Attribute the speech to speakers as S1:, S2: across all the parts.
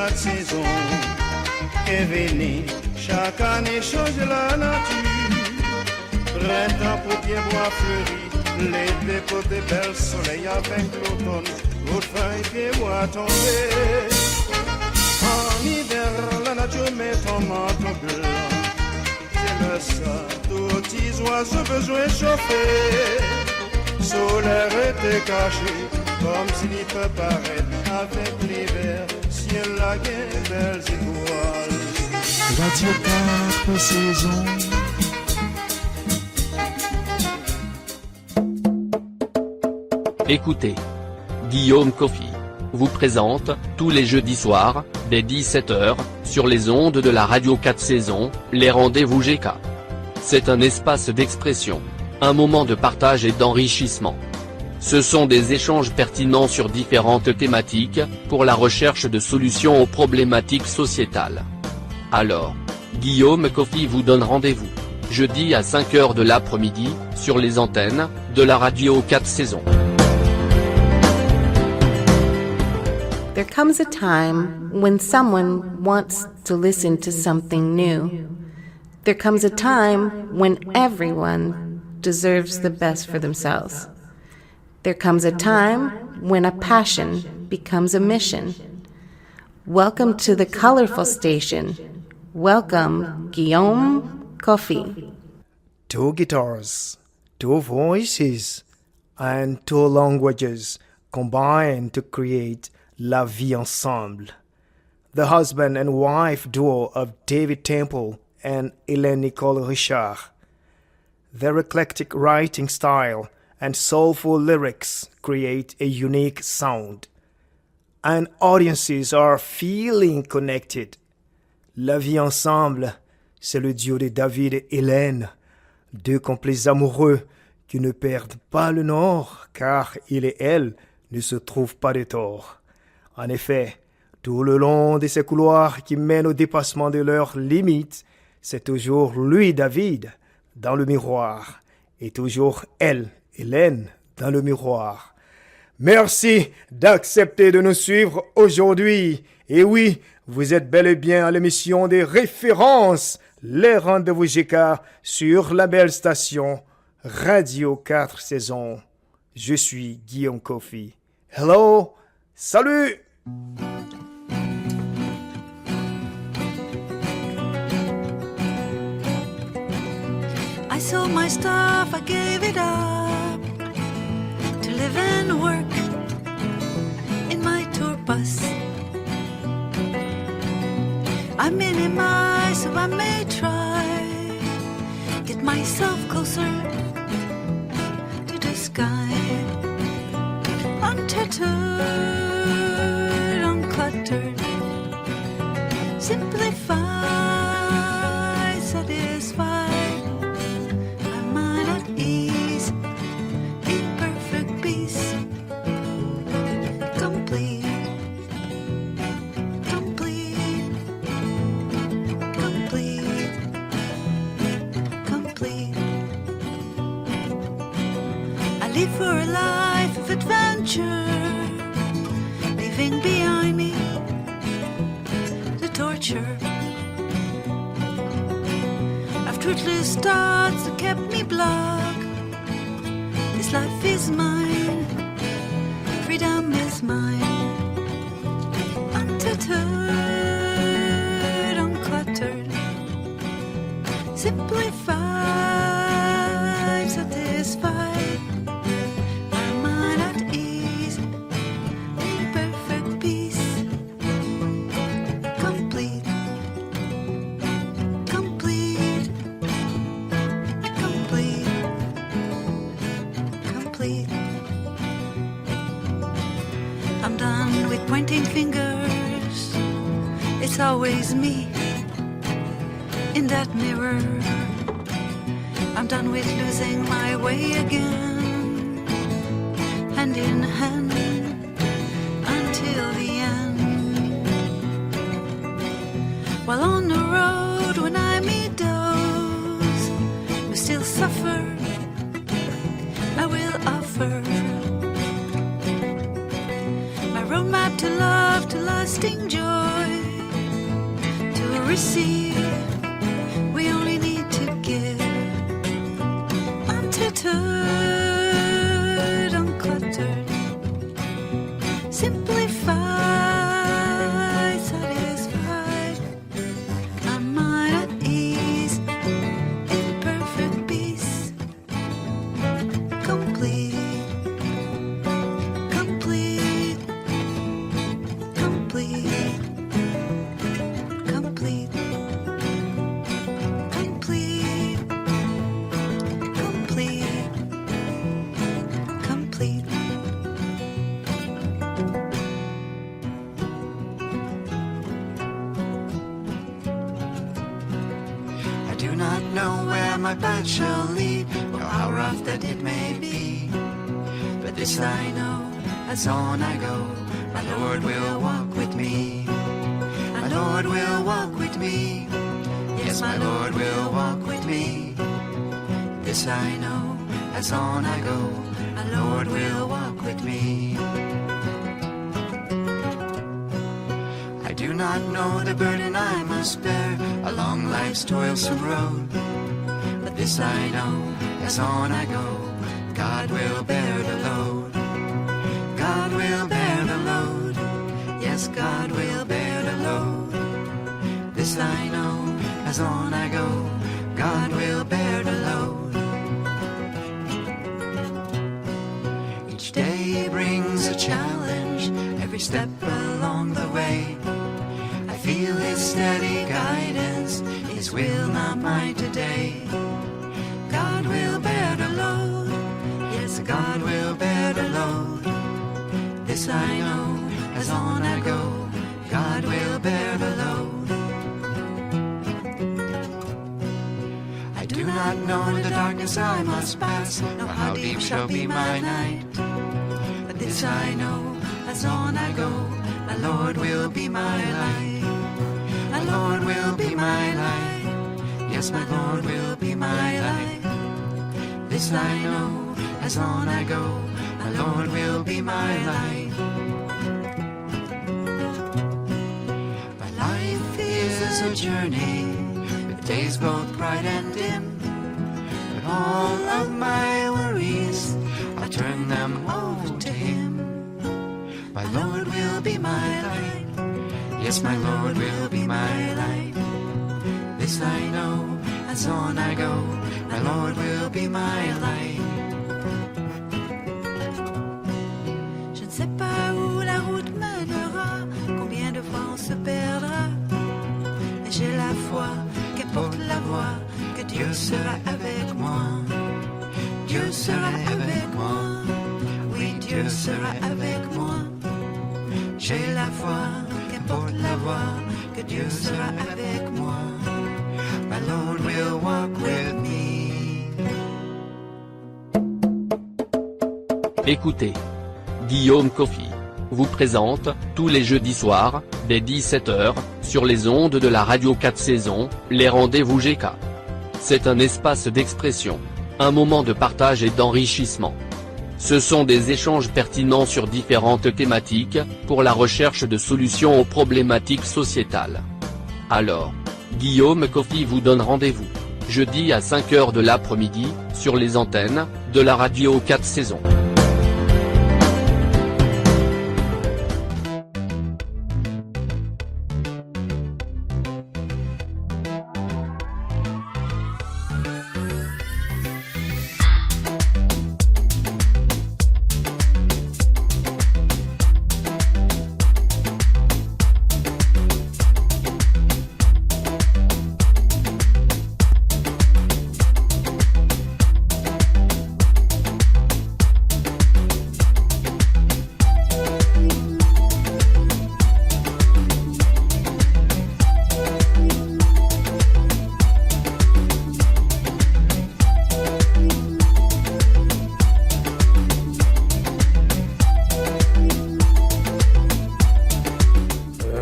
S1: quatre saisons. Et venez, chaque année change la nature. Printemps, paupières, bois fleuris, l'été, côté bel soleil avec l'automne, votre feuille, pieds, bois tombés. En hiver, la nature met ton manteau blanc. C'est le sol, tous petits oiseaux besoin chauffer. Solaire était caché, comme s'il peut paraître avec l'hiver. Ciel la guerre, belles étoiles.
S2: Radio 4 saisons.
S3: Écoutez, Guillaume Coffy vous présente, tous les jeudis soirs, dès 17h, sur les ondes de la radio 4 saisons, les rendez-vous GK. C'est un espace d'expression, un moment de partage et d'enrichissement. Ce sont des échanges pertinents sur différentes thématiques, pour la recherche de solutions aux problématiques sociétales. Alors, Guillaume Coffy vous donne rendez-vous, jeudi à 5h de l'après-midi, sur les antennes, de la radio 4 saisons.
S4: There comes a time when someone wants to listen to something new. There comes a time when everyone deserves the best for themselves. There comes a time when a passion becomes a mission. Welcome to the colorful station. Welcome, Guillaume Coffy.
S5: 2 guitars, 2 voices, and 2 languages combine to create La Vie Ensemble, the husband and wife duo of David Temple and Hélène Nicole Richard. Their eclectic writing style and soulful lyrics create a unique sound, and audiences are feeling connected. La Vie Ensemble, c'est le duo de David et Hélène, 2 complices amoureux qui ne perdent pas le nord, car il et elle ne se trouvent pas de tort. En effet, tout le long de ces couloirs qui mènent au dépassement de leurs limites, c'est toujours lui, David, dans le miroir, et toujours elle, Hélène, dans le miroir. Merci d'accepter de nous suivre aujourd'hui. Et oui, vous êtes bel et bien à l'émission des références, les rendez-vous GK sur la belle station Radio 4 saisons. Je suis Guillaume Coffy. Hello, salut!
S6: I sold my stuff, I gave it up to live and work in my tour bus. I minimize so I may try get myself closer to the sky. Untethered, uncluttered, simplified, satisfied. I'm at ease, in perfect peace. Complete, complete, complete, complete. I live for a life of adventure, leaving behind me the torture of truthfulness thoughts that kept me blocked. This life is mine, freedom is mine. Untethered, uncluttered, simplified, satisfied. My mind at ease, in perfect peace. Complete, complete, complete, complete. I'm done with pointing fingers. It's always me in that mirror. I'm done with losing my way again, hand in hand until the end. While on the road, when I meet those who still suffer, I will offer my roadmap to love, to lasting joy. receive. We only need to give. Untethered, uncluttered, simplified, satisfied. My mind at ease, in perfect peace. Complete, complete, complete, complete, complete, complete, complete. I do not know where my path shall lead, or how rough that it may be. But this I know, as on I go, my Lord will walk with me. My Lord will walk with me. Yes, my Lord will walk with me. This I know, as on I go, my Lord will walk with me. I do not know the burden I must bear along life's toilsome road. But this I know, as on I go, God will bear the load. God will bear the load. Yes, God will bear the load. This I know, as on I go, God will bear the load. Each day brings a challenge, every step along the way. I feel His steady guidance, His will, not mine today. God will bear the load. Yes, God will bear the load. This I know, as on I go, God will bear the load. I do not know the darkness I must pass, nor how deep shall be my night. But this I know, as on I go, my Lord will be my light. My Lord will be my light. Yes, my Lord will be my light. This I know, as on I go, my Lord will be my light. My life is a journey, with days both bright and dim. But all of my worries, I turn them over to Him. My Lord will be my light. Yes, my Lord will be my light. This I know, as on I go, my Lord will be my light. Je ne sais pas où la route mènera, combien de fois on se perdra. Mais j'ai la foi, qu'importe la voie, que Dieu sera avec moi. Dieu sera avec moi. Oui, Dieu sera avec moi. J'ai la foi, qu'importe la voie, que Dieu sera avec moi. My Lord will walk with me.
S3: Écoutez, Guillaume Coffy vous présente, tous les jeudis soirs, dès 17h, sur les ondes de la radio 4 saisons, les rendez-vous GK. C'est un espace d'expression, un moment de partage et d'enrichissement. Ce sont des échanges pertinents sur différentes thématiques, pour la recherche de solutions aux problématiques sociétales. Alors, Guillaume Coffy vous donne rendez-vous, jeudi à 5h de l'après-midi, sur les antennes, de la radio 4 saisons.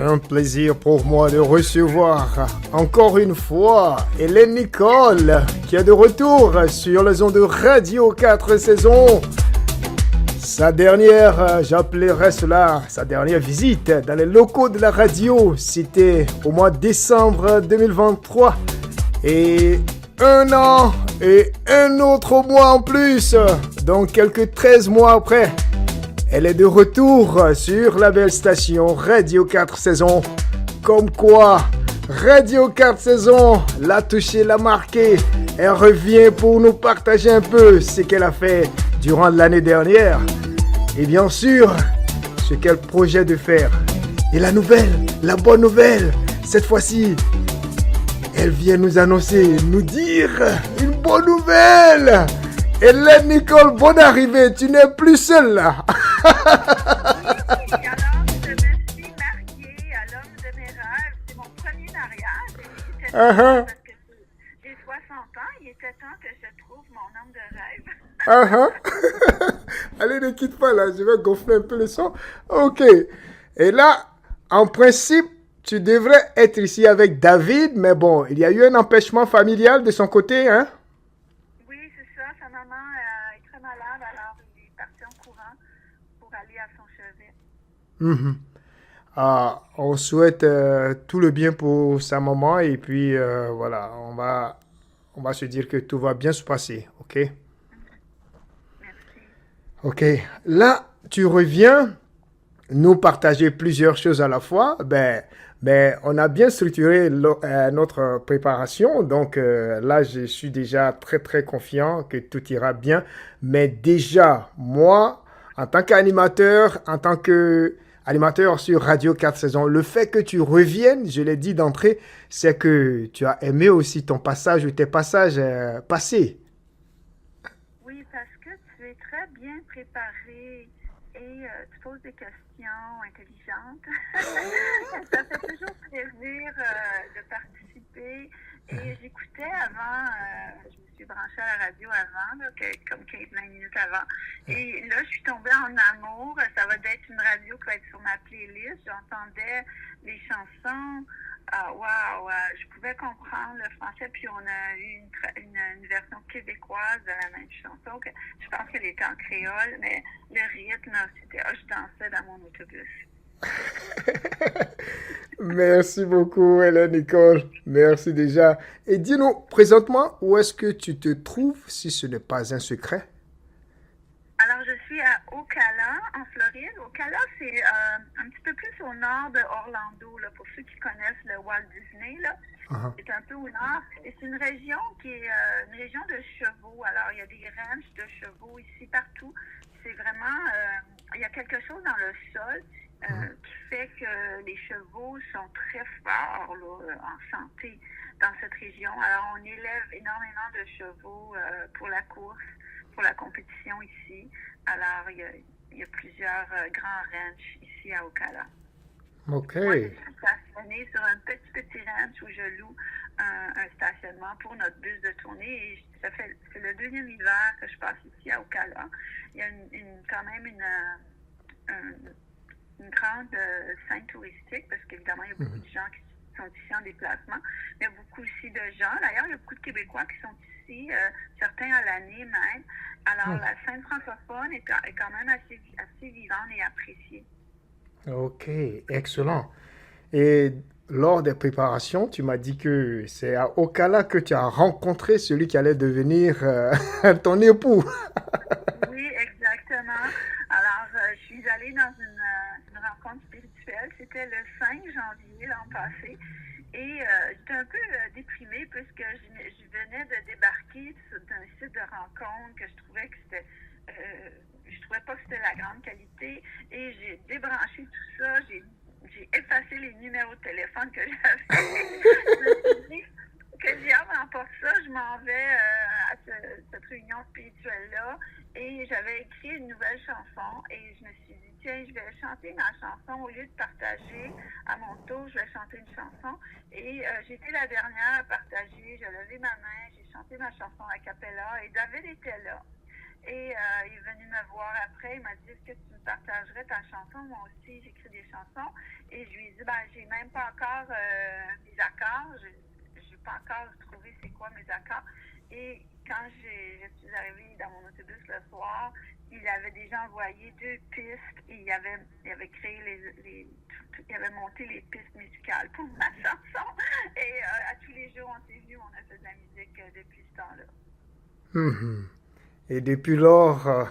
S5: Un plaisir pour moi de recevoir encore une fois Hélène Nicole qui est de retour sur les ondes de Radio 4 saisons. Sa dernière, j'appellerais cela, sa dernière visite dans les locaux de la radio, c'était au mois de décembre 2023. Et un an et un autre mois en plus, donc quelques 13 mois après, elle est de retour sur la belle station Radio 4 Saisons. Comme quoi, Radio 4 Saisons l'a touché, l'a marqué. Elle revient pour nous partager un peu ce qu'elle a fait durant l'année dernière. Et bien sûr, ce qu'elle projette de faire. Et la nouvelle, la bonne nouvelle, cette fois-ci, elle vient nous annoncer, nous dire une bonne nouvelle. Hélène Nicole, bonne arrivée, tu n'es plus seule là.
S7: Alors, je me suis mariée à l'homme de mes rêves. C'est mon premier mariage. Et parce que j'ai 60 ans, il était temps que je trouve mon homme de rêve.
S5: Allez, ne quitte pas là, je vais gonfler un peu le son. Ok. Et là, en principe, tu devrais être ici avec David, mais bon, il y a eu un empêchement familial de son côté, hein?
S7: Oui, c'est ça. Sa maman est très malade, alors il est parti en courant pour aller à son chevet.
S5: On souhaite tout le bien pour sa maman et puis voilà, on va se dire que tout va bien se passer, ok?
S7: Merci.
S5: Ok, là, tu reviens nous partager plusieurs choses à la fois. Ben, on a bien structuré notre préparation, donc là, je suis déjà très, très confiant que tout ira bien. Mais déjà, moi, en tant qu'animateur, sur Radio 4 Saisons, le fait que tu reviennes, je l'ai dit d'entrée, c'est que tu as aimé aussi ton passage ou tes passages passés.
S7: Oui, parce que tu es très bien préparé et tu poses des questions intelligentes. Ça fait toujours plaisir de participer. Et j'écoutais avant, je me suis branchée à la radio avant, là, comme 15-20 minutes avant. Et là, je suis tombée en amour. Ça va être une radio qui va être sur ma playlist. J'entendais les chansons. Wow, je pouvais comprendre le français. Puis on a eu une version québécoise de la même chanson. Je pense qu'elle était en créole, mais le rythme, c'était... je dansais dans mon autobus.
S5: Merci beaucoup, Hélène Nicole. Merci déjà. Et dis-nous, présentement, où est-ce que tu te trouves, si ce n'est pas un secret?
S7: Alors, je suis à Ocala, en Floride. Ocala, c'est un petit peu plus au nord de Orlando, là, pour ceux qui connaissent le Walt Disney. Là. C'est un peu au nord. Et c'est une région qui est une région de chevaux. Alors, il y a des ranchs de chevaux ici, partout. C'est vraiment... il y a quelque chose dans le sol qui fait que les chevaux sont très forts là, en santé dans cette région. Alors, on élève énormément de chevaux pour la course, pour la compétition ici. Alors, il y a plusieurs grands ranchs ici à Ocala.
S5: OK.
S7: Moi, je suis stationnée sur un petit ranch où je loue un stationnement pour notre bus de tournée. Et c'est le deuxième hiver que je passe ici à Ocala. Il y a quand même une grande scène touristique parce qu'évidemment, il y a beaucoup de gens qui sont ici en déplacement. Mais il y a beaucoup aussi de gens. D'ailleurs, il y a beaucoup de Québécois qui sont ici, certains à l'année même. Alors, la scène francophone est quand même assez vivante et appréciée. OK,
S5: excellent. Et lors des préparations, tu m'as dit que c'est à Ocala que tu as rencontré celui qui allait devenir ton époux.
S7: Oui, exactement. Alors, je suis allée dans une rencontre spirituelle. C'était le 5 janvier l'an passé. Et j'étais un peu déprimée puisque je venais de débarquer d'un site de rencontre que je trouvais que c'était... je trouvais pas que c'était la grande qualité. Et j'ai débranché tout ça. J'ai effacé les numéros de téléphone que j'avais. Je me suis dit que j'ai avant pas ça, je m'en vais à cette réunion spirituelle-là. Et j'avais écrit une nouvelle chanson. Et je me suis dit, tiens, je vais chanter ma chanson au lieu de partager à mon tour, je vais chanter une chanson. Et j'étais la dernière à partager. J'ai levé ma main, j'ai chanté ma chanson a cappella et David était là. Et il est venu me voir après, il m'a dit, est-ce que tu me partagerais ta chanson? Moi aussi, j'écris des chansons. Et je lui ai dit, j'ai même pas encore mes accords. Je n'ai pas encore trouvé c'est quoi mes accords. Et quand je suis arrivée dans mon autobus le soir, il avait déjà envoyé 2 pistes et il avait créé il avait monté les pistes musicales pour ma chanson. Et à tous les jours, on s'est vus, on a fait de la musique depuis ce temps-là.
S5: Mhm. Et depuis lors,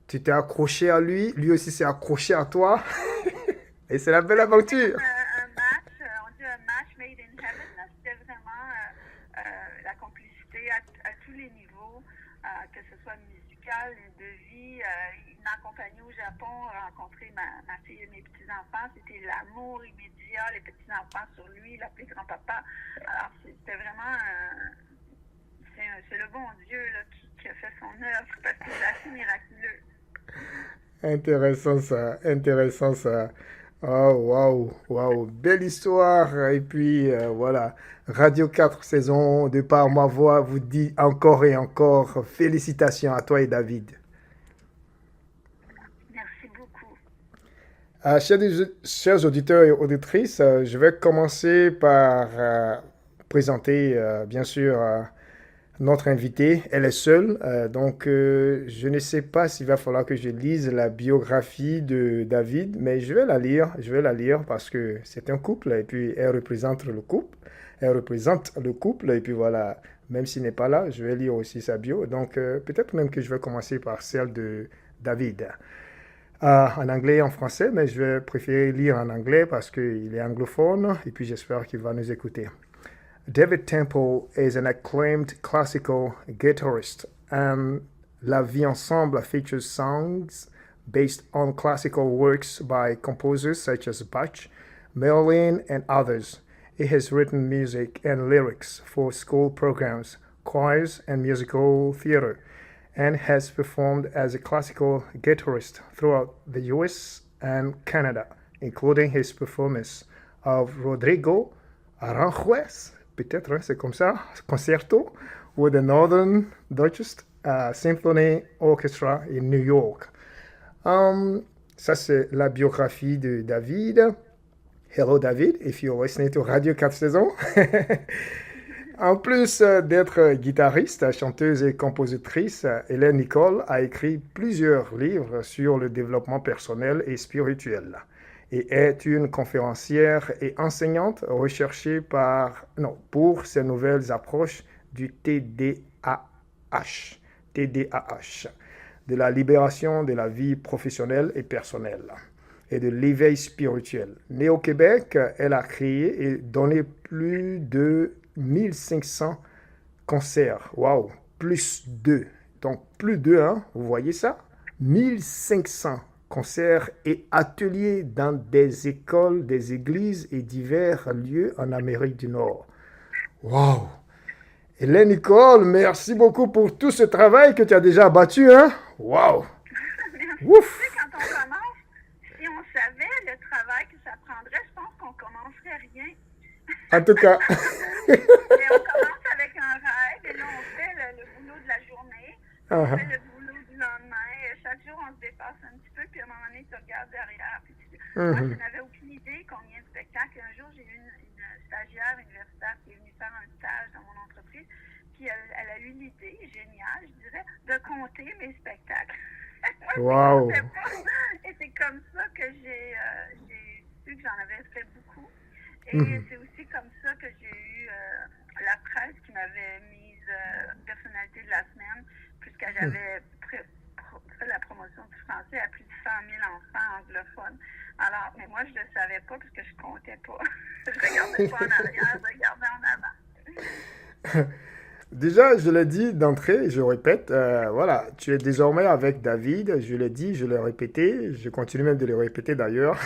S5: tu t'es accroché à lui, lui aussi s'est accroché à toi. Et c'est la belle aventure.
S7: Un match, on dit un match made in heaven. Là. C'était vraiment la complicité à tous les niveaux, que ce soit musical, de vie. Il m'a accompagné au Japon, rencontrer ma fille et mes petits-enfants. C'était l'amour immédiat, les petits-enfants sur lui, l'appeler grand-papa. Alors, c'était vraiment... c'est le bon Dieu là, qui a fait son œuvre parce que c'est assez miraculeux.
S5: Intéressant ça. Oh, waouh, waouh, belle histoire. Et puis, voilà, Radio 4 saison, de par ma voix, vous dit encore et encore félicitations à toi et David.
S7: Merci beaucoup.
S5: Chers auditeurs et auditrices, je vais commencer par présenter, bien sûr, notre invitée. Elle est seule, donc je ne sais pas s'il va falloir que je lise la biographie de David, mais je vais la lire parce que c'est un couple et puis elle représente le couple et puis voilà, même s'il n'est pas là, je vais lire aussi sa bio, donc peut-être même que je vais commencer par celle de David. En anglais et en français, mais je vais préférer lire en anglais parce qu'il est anglophone et puis j'espère qu'il va nous écouter. David Temple is an acclaimed classical guitarist, and La Vie Ensemble features songs based on classical works by composers such as Bach, Merlin, and others. He has written music and lyrics for school programs, choirs, and musical theater, and has performed as a classical guitarist throughout the US and Canada, including his performance of Rodrigo Aranjuez, peut-être, hein, c'est comme ça, concerto with the Northern Deutsche Symphony Orchestra in New York. Ça, c'est la biographie de David. Hello, David, if you're listening to Radio 4 Saisons. En plus d'être guitariste, chanteuse et compositrice, Hélène Nicole a écrit plusieurs livres sur le développement personnel et spirituel et est une conférencière et enseignante recherchée pour ses nouvelles approches du TDAH, de la libération de la vie professionnelle et personnelle et de l'éveil spirituel. Née au Québec, elle a créé et donné plus de 1500 concerts. Waouh, plus 2. Donc plus 2, hein, vous voyez ça? 1500 concerts et ateliers dans des écoles, des églises et divers lieux en Amérique du Nord. Waouh! Hélène Nicole, merci beaucoup pour tout ce travail que tu as déjà abattu, hein? Waouh! Ouf!
S7: Quand on commence, si on savait le travail que ça prendrait, je pense qu'on commencerait rien.
S5: En tout cas.
S7: Mais on commence avec un rêve et là on fait le boulot de la journée, on fait le boulot du lendemain. Chaque jour on se dépasse un petit peu, puis à un moment donné tu regardes derrière. Moi je n'avais aucune idée combien de spectacles. Un jour j'ai eu une stagiaire universitaire qui est venue faire un stage dans mon entreprise, puis elle a eu l'idée géniale, je dirais, de compter mes spectacles.
S5: Wow!
S7: Et c'est comme ça que j'ai su que j'en avais fait beaucoup. Et c'est aussi comme ça que j'ai eu la presse qui m'avait mise personnalité de la semaine, puisque j'avais fait la promotion du français à plus de 100 000 enfants anglophones. Alors, mais moi, je ne le savais pas parce que je ne comptais pas. Je ne regardais pas en arrière, je regardais en avant.
S5: Déjà, je l'ai dit d'entrée, je répète, voilà, tu es désormais avec David, je l'ai dit, je l'ai répété, je continue même de le répéter d'ailleurs.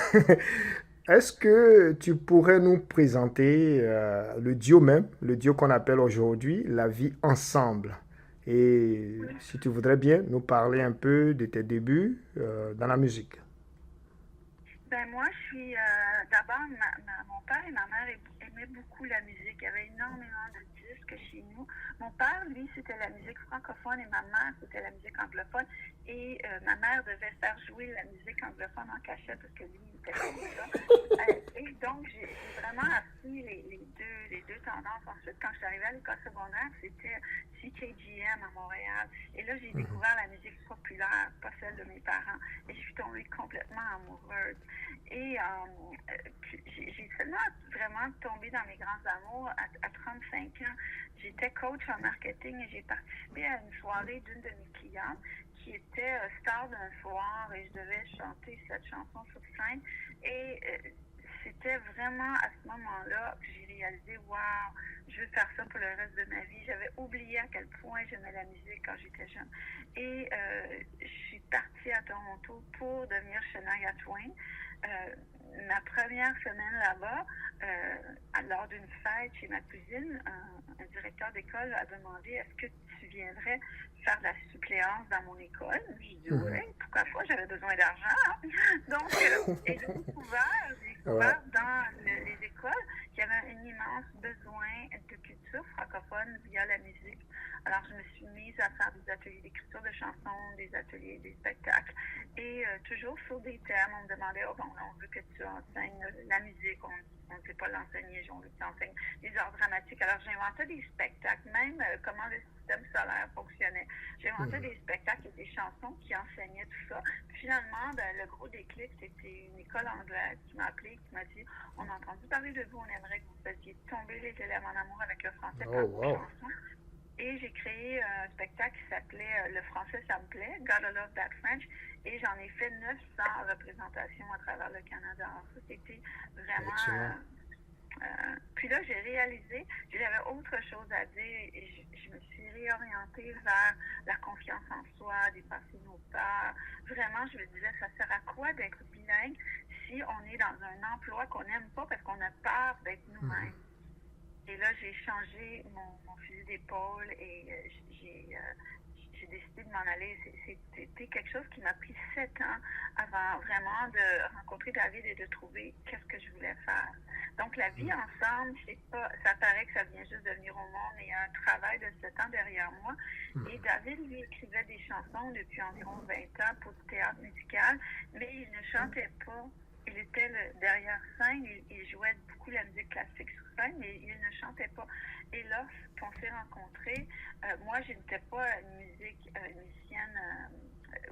S5: Est-ce que tu pourrais nous présenter le duo qu'on appelle aujourd'hui La Vie Ensemble? Et si tu voudrais bien nous parler un peu de tes débuts dans la musique.
S7: Ben moi, je suis d'abord, mon père et ma mère j'aimais beaucoup la musique. Il y avait énormément de disques chez nous. Mon père, lui, c'était la musique francophone et ma mère, c'était la musique anglophone. Et ma mère devait faire jouer la musique anglophone en cachette parce que lui, il était comme ça. Et donc, j'ai vraiment appris les deux tendances. Ensuite, quand je suis arrivée à l'école secondaire, c'était CKGM à Montréal. Et là, j'ai découvert la musique populaire, pas celle de mes parents. Et je suis tombée complètement amoureuse. Et j'ai seulement vraiment tombé dans mes grands amours à 35 ans. J'étais coach en marketing et j'ai participé à une soirée d'une de mes clientes qui était star d'un soir et je devais chanter cette chanson sur scène. Et c'était vraiment à ce moment-là que j'ai réalisé, wow, je veux faire ça pour le reste de ma vie. J'avais oublié à quel point j'aimais la musique quand j'étais jeune. Et je suis partie à Toronto pour devenir Shania Twain. Ma première semaine là-bas, lors d'une fête chez ma cousine, un directeur d'école a demandé est-ce que tu viendrais faire de la suppléance dans mon école. J'ai dit oui, pourquoi pas, j'avais besoin d'argent. Donc, et j'ai découvert dans les écoles qu'il y avait un immense besoin de culture francophone via la musique. Alors, je me suis mise à faire des ateliers d'écriture de chansons, des ateliers, des spectacles, et toujours sur des thèmes. On me demandait, oh bon, on veut que tu enseignes la musique, on ne sait pas l'enseigner, on veut que tu enseignes les arts dramatiques. Alors, j'inventais des spectacles, même comment le système solaire fonctionnait. J'inventais des spectacles et des chansons qui enseignaient tout ça. Puis finalement, le gros déclic, c'était une école anglaise qui m'a appelé, qui m'a dit, on a entendu parler de vous, on aimerait que vous fassiez tomber les élèves en amour avec le français par vos chansons. Et j'ai créé un spectacle qui s'appelait Le français, ça me plaît, Gotta Love That French. Et j'en ai fait 900 représentations à travers le Canada. Alors ça, c'était vraiment... puis là, j'ai réalisé que j'avais autre chose à dire et je me suis réorientée vers la confiance en soi, dépasser nos peurs. Vraiment, je me disais, ça sert à quoi d'être bilingue si on est dans un emploi qu'on n'aime pas parce qu'on a peur d'être nous-mêmes? Et là, j'ai changé mon fusil d'épaule et j'ai décidé de m'en aller. C'était quelque chose qui m'a pris 7 ans avant vraiment de rencontrer David et de trouver qu'est-ce que je voulais faire. Donc, la vie ensemble, ça paraît que ça vient juste de venir au monde. Il y a un travail de 7 ans derrière moi. Et David, lui, écrivait des chansons depuis environ 20 ans pour du théâtre musical, mais il ne chantait pas. Il était derrière scène, il jouait beaucoup la musique classique sur scène, mais il ne chantait pas. Et lorsqu'on s'est rencontrés, moi, je n'étais pas une musicienne,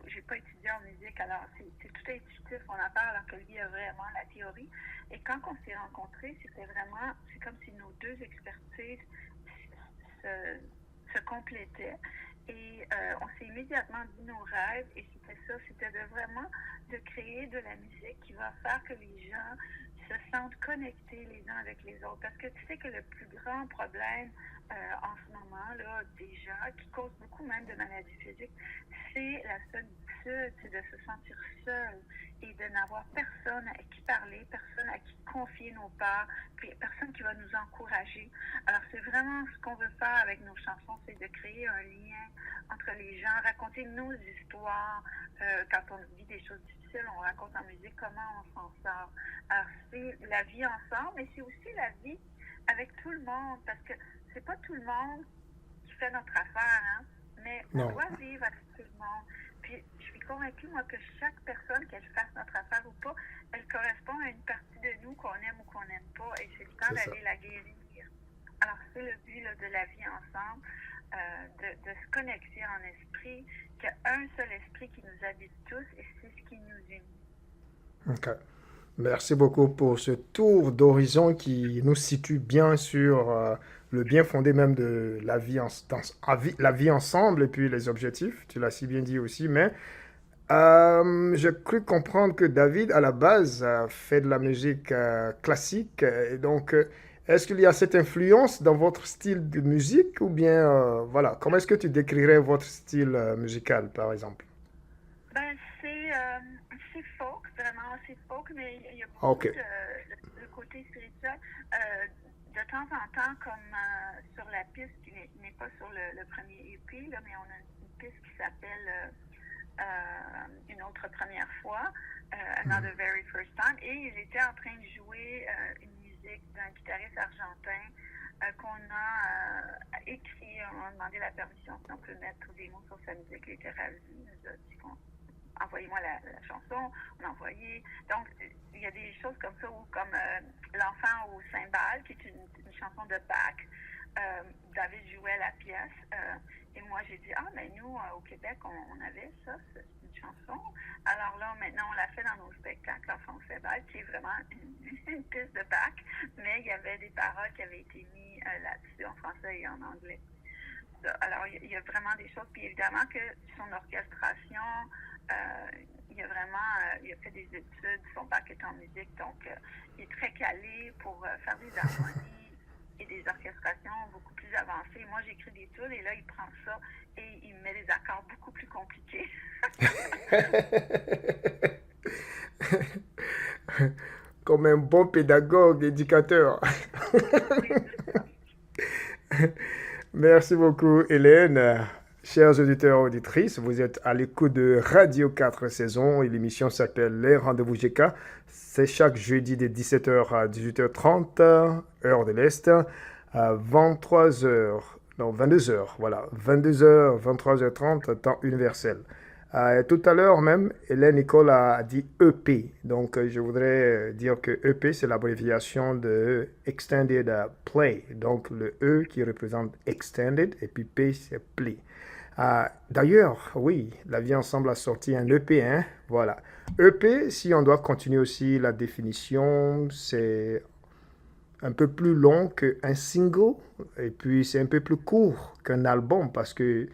S7: j'ai pas étudié en musique, alors c'est tout intuitif, mon affaire, alors que lui a vraiment la théorie. Et quand on s'est rencontrés, c'est comme si nos deux expertises se complétaient. Et on s'est immédiatement dit nos rêves, et c'était de créer de la musique qui va faire que les gens se sentent connectés les uns avec les autres. Parce que tu sais que le plus grand problème en ce moment, là, déjà, qui cause beaucoup même de maladies physiques, c'est la solitude, c'est de se sentir seul et de n'avoir personne à qui parler, personne à qui confier nos peurs, puis personne qui va nous encourager. Alors, c'est vraiment ce qu'on veut faire avec nos chansons, c'est de créer un lien entre les gens, raconter nos histoires. Quand on vit des choses difficiles, on raconte en musique comment on s'en sort. Alors, c'est la vie ensemble, mais c'est aussi la vie avec tout le monde, parce que c'est pas tout le monde qui fait notre affaire, hein, mais on doit vivre avec tout le monde. Puis, je suis convaincue, moi, que chaque personne, qu'elle fasse notre affaire ou pas, elle correspond à une partie de nous qu'on aime ou qu'on n'aime pas, et c'est le temps d'aller la guérir. Alors, c'est le but là, de la vie ensemble, de se connecter en esprit, qu'il y a un seul esprit qui nous habite tous, et c'est ce qui nous unit.
S5: OK. Merci beaucoup pour ce tour d'horizon qui nous situe bien sur le bien fondé même de la vie ensemble et puis les objectifs. Tu l'as si bien dit aussi, mais j'ai cru comprendre que David, à la base, fait de la musique classique. Et donc, est-ce qu'il y a cette influence dans votre style de musique ou bien, voilà, comment est-ce que tu décrirais votre style musical, par exemple?
S7: Ben, c'est folk, vraiment, c'est folk, mais il y a beaucoup de côté spirituel. De temps en temps, comme sur la piste, qui n'est pas sur le premier EP, là, mais on a une piste qui s'appelle Une autre première fois, Another Very First Time, et il était en train de jouer une musique musique d'un guitariste argentin qu'on a écrit. On a demandé la permission si on peut mettre des mots sur sa musique. Il était ravi. Il nous a dit envoyez-moi la chanson. On a envoyé. Donc, il y a des choses comme ça, ou comme L'enfant aux cymbales, qui est une chanson de Bach. David jouait la pièce. Et moi, j'ai dit, mais nous, au Québec, on avait ça, c'est une chanson. Alors là, maintenant, on l'a fait dans nos spectacles, L'enfant aux cymbales, qui est vraiment une piste de Bach, mais il y avait des paroles qui avaient été mises là-dessus en français et en anglais. Alors, il y a vraiment des choses. Puis évidemment que son orchestration, il a fait des études, son bac est en musique, donc il est très calé pour faire des harmonies et des orchestrations beaucoup plus avancées. Moi, j'écris des tunes et là, il prend ça et il met des accords beaucoup plus compliqués.
S5: Comme un bon pédagogue, éducateur. Merci beaucoup, Hélène. Chers auditeurs et auditrices, vous êtes à l'écoute de Radio 4 Saisons et l'émission s'appelle Les Rendez-vous GK. C'est chaque jeudi de 17h à 18h30, heure de l'Est, à 22h, voilà, 22h, 23h30, temps universel. Tout à l'heure même, Hélène Nicole a dit EP. Donc, je voudrais dire que EP, c'est l'abréviation de Extended Play. Donc, le E qui représente Extended et puis P, c'est Play. D'ailleurs, oui, La Vie Ensemble a sorti un EP, hein? Voilà. EP, si on doit continuer aussi la définition, c'est un peu plus long qu'un single et puis c'est un peu plus court qu'un album parce que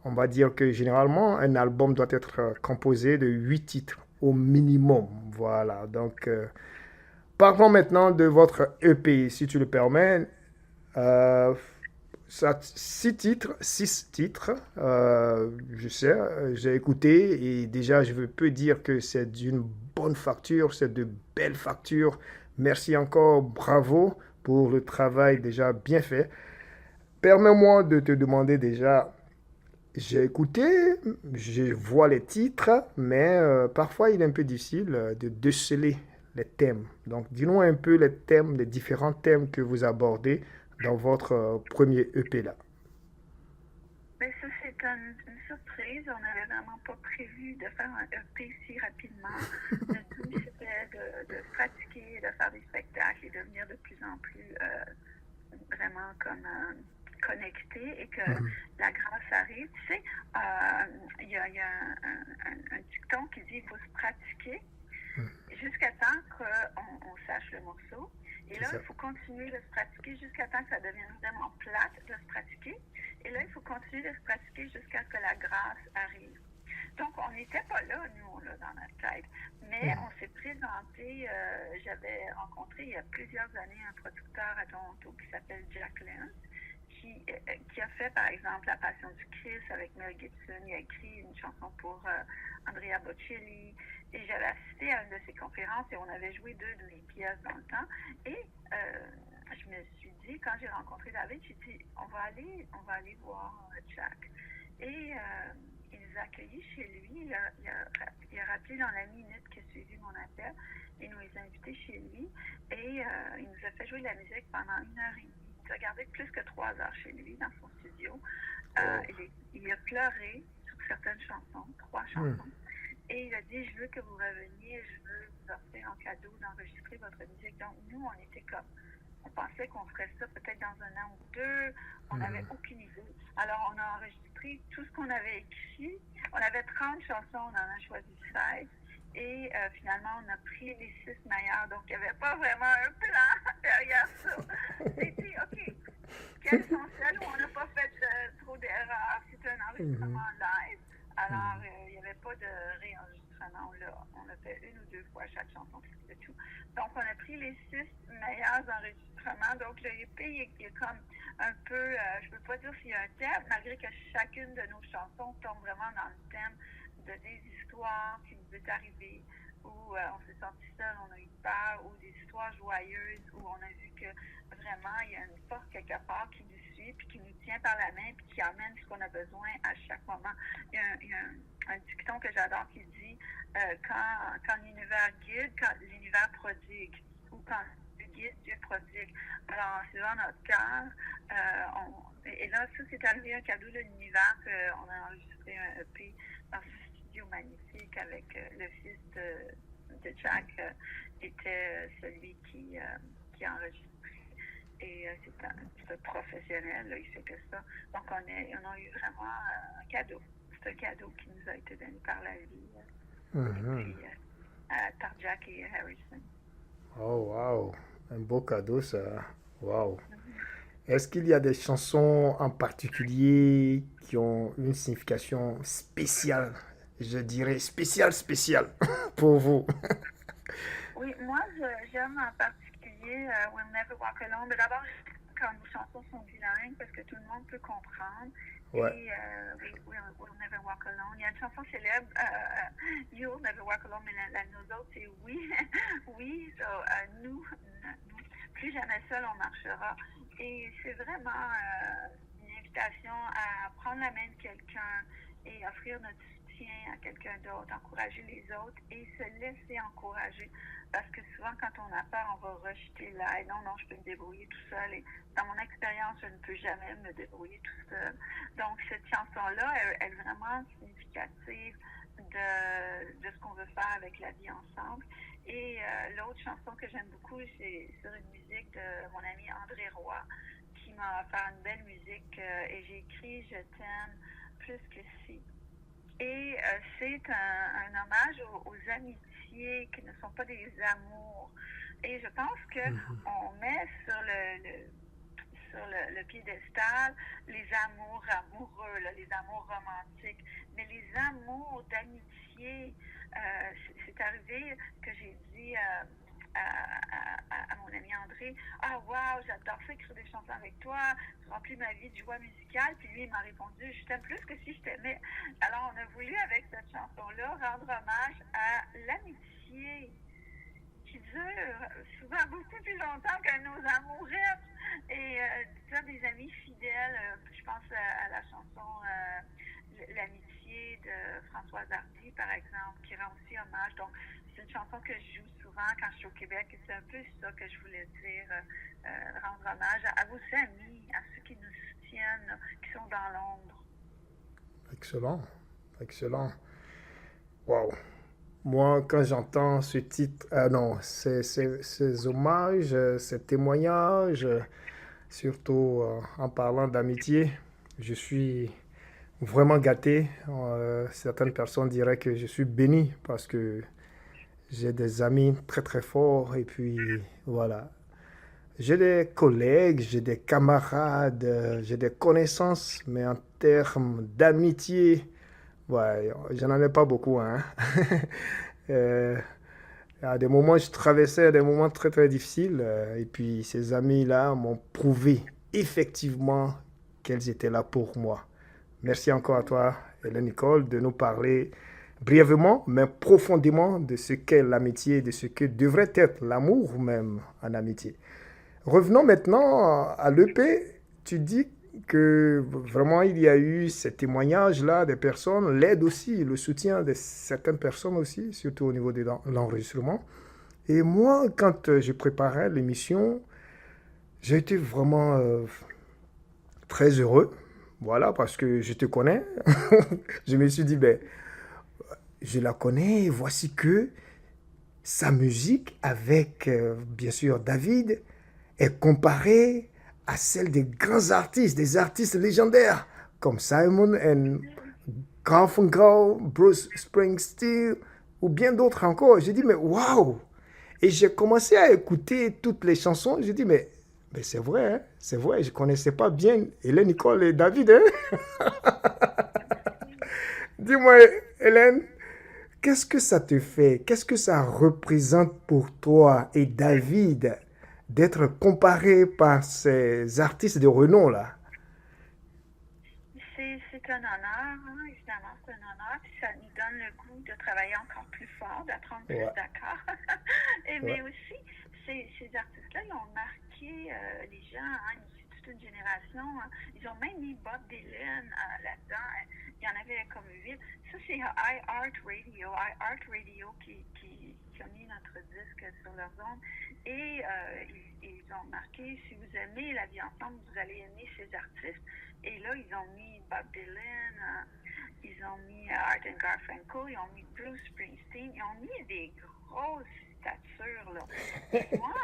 S5: on va dire que généralement, un album doit être composé de 8 titres au minimum. Voilà, donc parlons maintenant de votre EP, si tu le permets. 6 titres, je sais, j'ai écouté et déjà je peux dire que c'est d'une bonne facture, c'est de belles factures. Merci encore, bravo pour le travail déjà bien fait. Permets-moi de te demander déjà, j'ai écouté, je vois les titres, mais parfois il est un peu difficile de déceler les thèmes. Donc dis-nous un peu les thèmes, les différents thèmes que vous abordez dans votre premier EP là.
S7: Mais ça, c'est une surprise. On n'avait vraiment pas prévu de faire un EP si rapidement. Le tout, c'était de pratiquer, de faire des spectacles et de devenir de plus en plus vraiment comme connecté et que la grâce arrive. Tu sais, il y a un dicton qui dit qu'il faut se pratiquer jusqu'à temps qu'on sache le morceau. Et là, il faut continuer de se pratiquer jusqu'à temps que ça devienne vraiment plate de se pratiquer. Et là, il faut continuer de se pratiquer jusqu'à ce que la grâce arrive. Donc, on n'était pas là, nous, là, dans notre tête. Mais on s'est présenté, j'avais rencontré il y a plusieurs années un producteur à Toronto qui s'appelle Jack Lynn, qui a fait, par exemple, La Passion du Christ avec Mel Gibson. Il a écrit une chanson pour Andrea Bocelli. Et j'avais assisté à une de ses conférences et on avait joué 2 de mes pièces dans le temps. Et je me suis dit, quand j'ai rencontré David, j'ai dit, on va aller voir Jack. Et il nous a accueillis chez lui. Il a rappelé dans la minute qui a suivi mon appel. Il nous a invités chez lui. Et il nous a fait jouer de la musique pendant 1h30. Il nous a gardé plus que 3 heures chez lui, dans son studio. Il a pleuré sur certaines chansons, 3 chansons. Et il a dit, je veux que vous reveniez, je veux vous offrir en cadeau d'enregistrer votre musique. Donc, nous, on pensait qu'on ferait ça peut-être dans 1 an ou 2. On n'avait aucune idée. Alors, on a enregistré tout ce qu'on avait écrit. On avait 30 chansons, on en a choisi 16. Et finalement, on a pris les 6 meilleures. Donc, il n'y avait pas vraiment un plan derrière ça. C'était, OK, quelles sont celles où on n'a pas fait trop d'erreurs? C'était un enregistrement live. Alors, il n'y avait pas de réenregistrement. On l'a fait 1 ou 2 fois chaque chanson, c'était tout. Donc, on a pris les 6 meilleurs enregistrements. Donc, le EP, il est comme un peu, je ne peux pas dire s'il y a un thème, malgré que chacune de nos chansons tombe vraiment dans le thème de des histoires qui nous est arrivées, où on s'est senti seul, on a eu peur, ou des histoires joyeuses, où on a vu que vraiment, il y a une force quelque part qui nous suit, puis qui nous tient par la main, puis qui amène ce qu'on a besoin à chaque moment. Il y a un dicton que j'adore qui dit quand l'univers guide, quand l'univers prodigue, ou quand Dieu guide, Dieu prodigue. Alors, c'est dans notre cœur. Et là, ça, c'est arrivé un cadeau de l'univers qu'on a enregistré un EP dans ce studio magnifique avec le fils de Jack, était celui qui enregistrait. Et c'est un professionnel, là, il fait que ça. Donc, on a eu vraiment un cadeau. C'est un cadeau qui nous a été donné par la vie. Et puis, par Jack et Harrison.
S5: Oh, wow. Un beau cadeau, ça. Wow. Est-ce qu'il y a des chansons en particulier qui ont une signification spéciale, je dirais spéciale pour vous?
S7: Oui, moi, j'aime en particulier We'll Never Walk Alone. Mais d'abord, quand nos chansons sont bilingues, parce que tout le monde peut comprendre.
S5: Ouais.
S7: Et We'll Never Walk Alone. Il y a une chanson célèbre, You'll Never Walk Alone, mais la nous autres, c'est oui. Oui, nous, plus jamais seul, on marchera. Et c'est vraiment une invitation à prendre la main de quelqu'un et offrir notre soutien à quelqu'un d'autre, encourager les autres et se laisser encourager. Parce que souvent, quand on a peur, on va rejeter l'aide. Non, je peux me débrouiller tout seul. Et dans mon expérience, je ne peux jamais me débrouiller tout seul. Donc, cette chanson-là, elle est vraiment significative de ce qu'on veut faire avec la vie ensemble. Et l'autre chanson que j'aime beaucoup, c'est sur une musique de mon ami André Roy, qui m'a offert une belle musique. Et j'ai écrit « Je t'aime plus que si ». Et c'est un hommage aux amitiés qui ne sont pas des amours. Et je pense qu'on met sur le piédestal les amours amoureux, là, les amours romantiques. Mais les amours d'amitié, c'est arrivé que j'ai dit à mon ami André, « Ah, wow, j'adore ça écrire des chansons avec toi, tu remplis ma vie de joie musicale. » Puis lui, il m'a répondu, « Je t'aime plus que si je t'aimais. » Alors, on a voulu, avec cette chanson-là, rendre hommage à l'amitié qui dure souvent beaucoup plus longtemps que nos amourettes. Et des amis fidèles, je pense à la chanson L'amitié de Françoise Hardy, par exemple, qui rend aussi hommage. Donc, c'est une chanson que je joue souvent quand je suis au Québec et c'est un peu ça que je voulais dire, rendre hommage à vos amis, à ceux qui nous soutiennent, qui sont dans l'ombre.
S5: Excellent. Wow. Moi, quand j'entends ce titre, ces hommages, ces témoignages, surtout en parlant d'amitié, je suis vraiment gâté. Certaines personnes diraient que je suis béni parce que j'ai des amis très très forts et puis voilà. J'ai des collègues, j'ai des camarades, j'ai des connaissances, mais en termes d'amitié, ouais, je n'en ai pas beaucoup, hein. À des moments, je traversais des moments très très difficiles et puis ces amis-là m'ont prouvé effectivement qu'elles étaient là pour moi. Merci encore à toi, Hélène Nicole, de nous parler brièvement, mais profondément de ce qu'est l'amitié, de ce que devrait être l'amour même en amitié. Revenons maintenant à l'EP. Tu dis que vraiment il y a eu ces témoignages-là des personnes, l'aide aussi, le soutien de certaines personnes aussi, surtout au niveau de l'enregistrement. Et moi, quand je préparais l'émission, j'ai été vraiment très heureux. Voilà, parce que je te connais. Je me suis dit, je la connais, voici que sa musique avec, bien sûr, David, est comparée à celle des grands artistes, des artistes légendaires, comme Simon & Garfunkel, Bruce Springsteen, ou bien d'autres encore. J'ai dit, mais waouh! Et j'ai commencé à écouter toutes les chansons. J'ai dit, mais c'est vrai, hein? C'est vrai, je ne connaissais pas bien Hélène Nicole et David. Hein? Dis-moi, Hélène, qu'est-ce que ça te fait? Qu'est-ce que ça représente pour toi et David d'être comparés par ces artistes de renom là?
S7: C'est un honneur, hein, évidemment, c'est un honneur. Puis ça nous donne le goût de travailler encore plus fort, d'apprendre plus d'accords. Mais aussi, ces artistes-là, ils ont marqué les gens. Hein, c'est toute une génération. Ils ont même mis Bob Dylan là-dedans. Il y en avait comme 8. Ça, c'est iHeartRadio. iHeartRadio qui a mis notre disque sur leur zone. Et ils ont marqué, si vous aimez La vie ensemble, vous allez aimer ces artistes. Et là, ils ont mis Bob Dylan, ils ont mis Art and Garfunkel, ils ont mis Bruce Springsteen, ils ont mis des grosses statures, là. Et moi,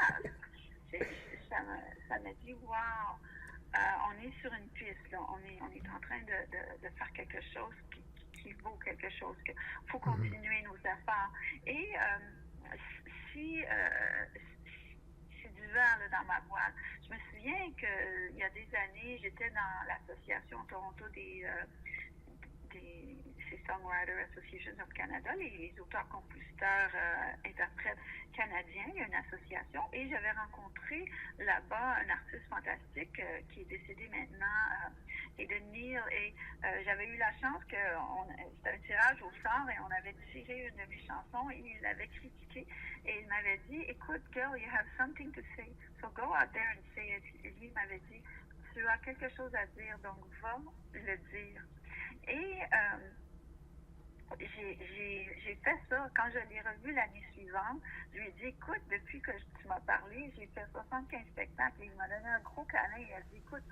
S7: ça m'a dit, wow, on est sur une piste, là. On est en train de faire quelque chose qui vaut quelque chose. Il faut continuer nos affaires. Et si c'est du vent là, dans ma boîte, je me souviens qu'il y a des années, j'étais dans l'association Toronto des Songwriter Association of Canada, les auteurs-compositeurs interprètes canadiens. Il y a une association et j'avais rencontré là-bas un artiste fantastique qui est décédé maintenant, Aidan Neal, et j'avais eu la chance que c'était un tirage au sort et on avait tiré une de mes chansons et il l'avait critiqué et il m'avait dit, écoute girl, you have something to say, so go out there and say it. Et lui m'avait dit, tu as quelque chose à dire, donc va le dire. Et j'ai fait ça. Quand je l'ai revu l'année suivante, je lui ai dit, écoute, depuis que tu m'as parlé, j'ai fait 75 spectacles et il m'a donné un gros câlin. Il a dit, écoute,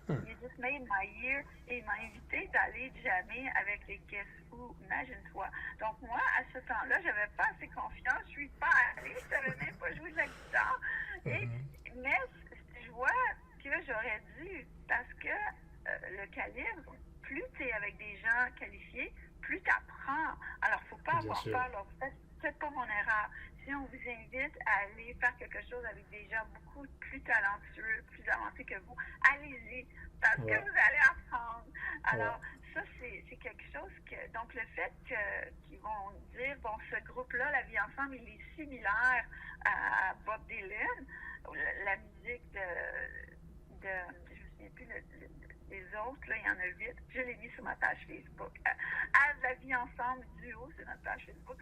S7: you just made my year. Et il m'a invité d'aller jammer avec les Guess Who, imagine-toi. Donc moi, à ce temps-là, j'avais pas assez confiance. Je suis pas allée, je savais même pas jouer de la guitare. Mais je vois que j'aurais dû, parce que le calibre, plus tu es avec des gens qualifiés, plus tu apprends. Alors, il ne faut pas avoir peur. Alors, faites pas mon erreur. Si on vous invite à aller faire quelque chose avec des gens beaucoup plus talentueux, plus avancés que vous, allez-y, parce que vous allez apprendre. Alors, ça, c'est quelque chose que... Donc, le fait qu'ils vont dire, bon, ce groupe-là, La vie ensemble, il est similaire à Bob Dylan, la musique de je me souviens plus les autres, là, il y en a 8. Je l'ai mis sur ma page Facebook. À La vie ensemble, duo, c'est notre page Facebook.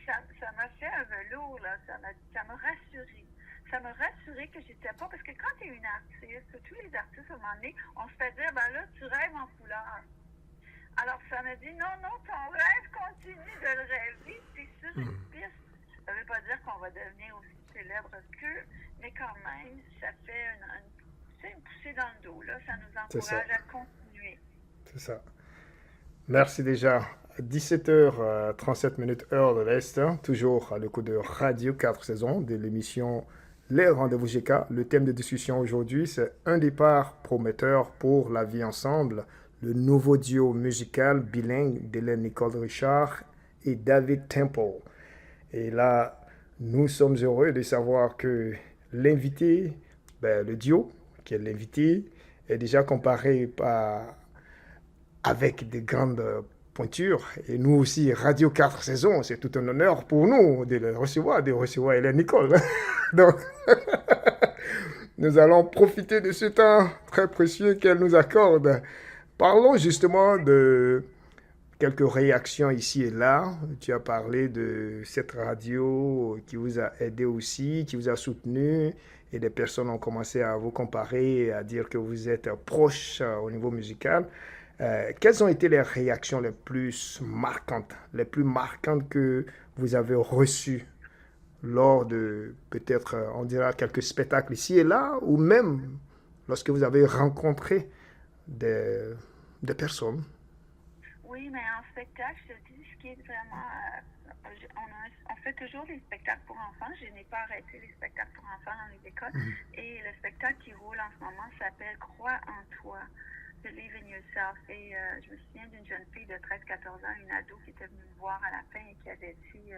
S7: Ça m'a fait un velours, là. Ça m'a rassurée. Ça m'a rassurée que j'étais pas... Parce que quand tu es une artiste, tous les artistes, à un moment donné, on se fait dire, ben là, tu rêves en couleur. Alors, ça m'a dit, non, ton rêve continue de le rêver. Tu es sur une piste. Ça veut pas dire qu'on va devenir aussi célèbre qu'eux, mais quand même, ça fait une poussée dans le dos, là. Ça nous encourage à continuer.
S5: C'est ça. Merci déjà. 17h37 heure de l'Est, toujours à l'écoute de Radio 4 saisons, de l'émission Les Rendez-vous GK. Le thème de discussion aujourd'hui, c'est un départ prometteur pour La vie ensemble, le nouveau duo musical bilingue d'Hélène Nicole Richard et David Temple. Et là, nous sommes heureux de savoir que l'invité, le duo, qui est l'invité, est déjà comparé avec des grandes pointures. Et nous aussi, Radio 4 saisons, c'est tout un honneur pour nous de recevoir Hélène Nicole. Donc, nous allons profiter de ce temps très précieux qu'elle nous accorde. Parlons justement de quelques réactions ici et là. Tu as parlé de cette radio qui vous a aidé aussi, qui vous a soutenu. Et des personnes ont commencé à vous comparer, à dire que vous êtes proche au niveau musical. Quelles ont été les réactions les plus marquantes que vous avez reçues lors de, peut-être, on dira, quelques spectacles ici et là, ou même lorsque vous avez rencontré des personnes?
S7: Oui, mais en spectacle, je te dis, ce qui est vraiment... on fait toujours des spectacles pour enfants. Je n'ai pas arrêté les spectacles pour enfants dans les écoles. Et le spectacle qui roule en ce moment s'appelle « Crois en toi ». Believe in yourself. Et je me souviens d'une jeune fille de 13-14 ans, une ado, qui était venue me voir à la fin et qui avait dit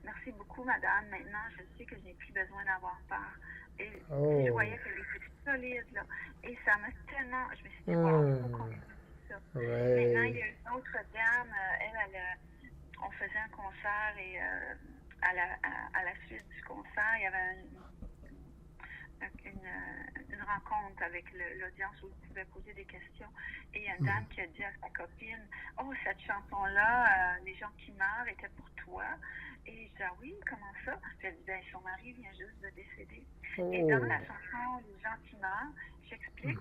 S7: merci beaucoup, madame. Maintenant, je sais que je n'ai plus besoin d'avoir peur. Et je voyais qu'elle était solide, là. Et ça m'a tellement... Je me suis dit, wow, faut continuer ça. Maintenant, il y a une autre dame, on faisait un concert et à la suite du concert, il y avait une rencontre avec l'audience où vous pouvez poser des questions. Et il y a une dame qui a dit à sa copine, « Oh, cette chanson-là, Les gens qui meurent étaient pour toi. » Et je dis, « Ah oui, comment ça? » Puis elle dit, « Ben, son mari vient juste de décéder. » Et dans la chanson Les gens qui meurent, j'explique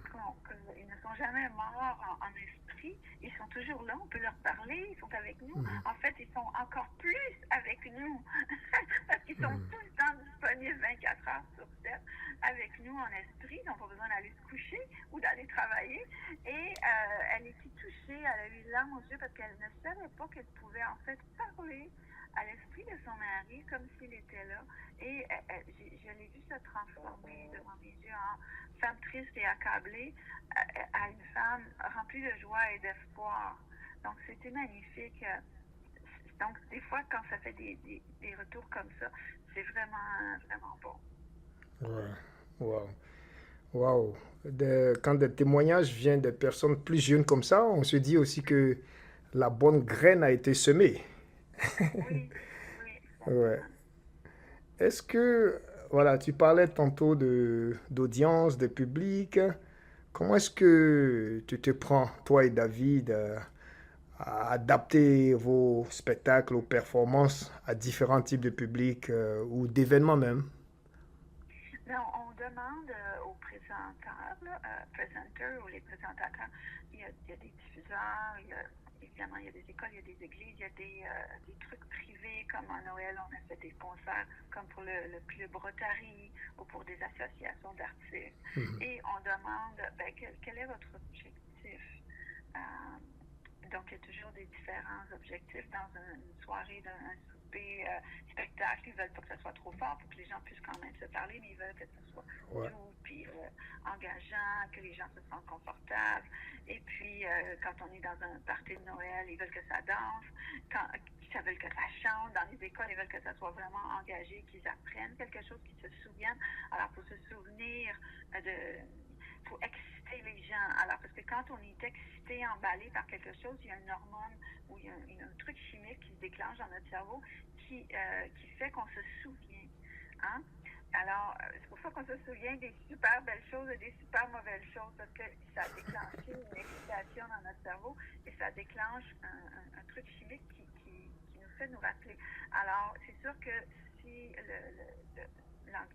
S7: qu'ils ne sont jamais morts en esprit. Ils sont toujours là, on peut leur parler, ils sont avec nous. En fait, ils sont encore plus avec nous parce qu'ils sont tout le temps disponibles 24 heures sur 7 avec nous en esprit. Ils n'ont pas besoin d'aller se coucher ou d'aller travailler. Et elle était touchée, elle a eu les larmes aux yeux parce qu'elle ne savait pas qu'elle pouvait en fait parler à l'esprit de son mari comme s'il était là. Et je l'ai vu se transformer devant mes yeux en femme triste et accablée à une femme remplie de joie et d'espoir. Donc, c'était magnifique. Donc, des fois, quand ça fait des retours comme ça, c'est vraiment, vraiment bon.
S5: Ouais. Wow. Wow. Quand des témoignages viennent de personnes plus jeunes comme ça, on se dit aussi que la bonne graine a été semée.
S7: Oui, oui.
S5: Ouais. Est-ce que, voilà, tu parlais tantôt d'audience, de public. Comment est-ce que tu te prends, toi et David, à adapter vos spectacles, aux performances à différents types de publics ou d'événements même?
S7: Non, on demande aux présenteurs, presenters ou les présentateurs, il y a des diffuseurs, évidemment, il y a des écoles, il y a des églises, il y a des trucs privés, comme à Noël, on a fait des concerts, comme pour le club Rotary ou pour des associations d'artistes. Et on demande, ben, quel est votre objectif? Donc, il y a toujours des différents objectifs dans une soirée, d'un souper, spectacle. Ils veulent pas que ça soit trop fort pour que les gens puissent quand même se parler, mais ils veulent que ça soit doux, puis engageant, que les gens se sentent confortables. Et puis, quand on est dans un party de Noël, ils veulent que ça danse. Quand ils veulent que ça chante. Dans les écoles, ils veulent que ça soit vraiment engagé, qu'ils apprennent quelque chose, qu'ils se souviennent. Alors, pour se souvenir faut exciter les gens. Alors, parce que quand on est excité, emballé par quelque chose, il y a une hormone ou il y a un truc chimique qui se déclenche dans notre cerveau qui fait qu'on se souvient. Hein? Alors, c'est pour ça qu'on se souvient des super belles choses et des super mauvaises choses, parce que ça a déclenché une excitation dans notre cerveau et ça déclenche un truc chimique qui nous fait nous rappeler. Alors, c'est sûr que si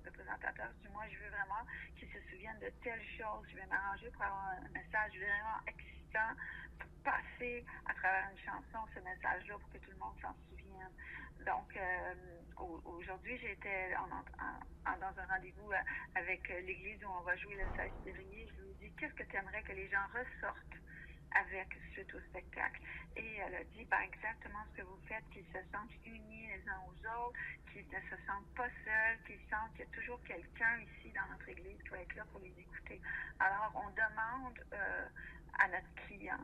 S7: le présentateur dit, moi, je veux vraiment qu'ils se souviennent de telle chose, je vais m'arranger pour avoir un message vraiment excitant, pour passer à travers une chanson ce message-là pour que tout le monde s'en souvienne. Donc, aujourd'hui, j'étais dans un rendez-vous avec l'église où on va jouer le 16 février. Je lui ai dit, qu'est-ce que tu aimerais que les gens ressortent avec suite au spectacle? Et elle a dit, exactement ce que vous faites, qu'ils se sentent unis les uns aux autres, qu'ils ne se sentent pas seuls, qu'ils sentent qu'il y a toujours quelqu'un ici dans notre église qui va être là pour les écouter. Alors, on demande à notre client,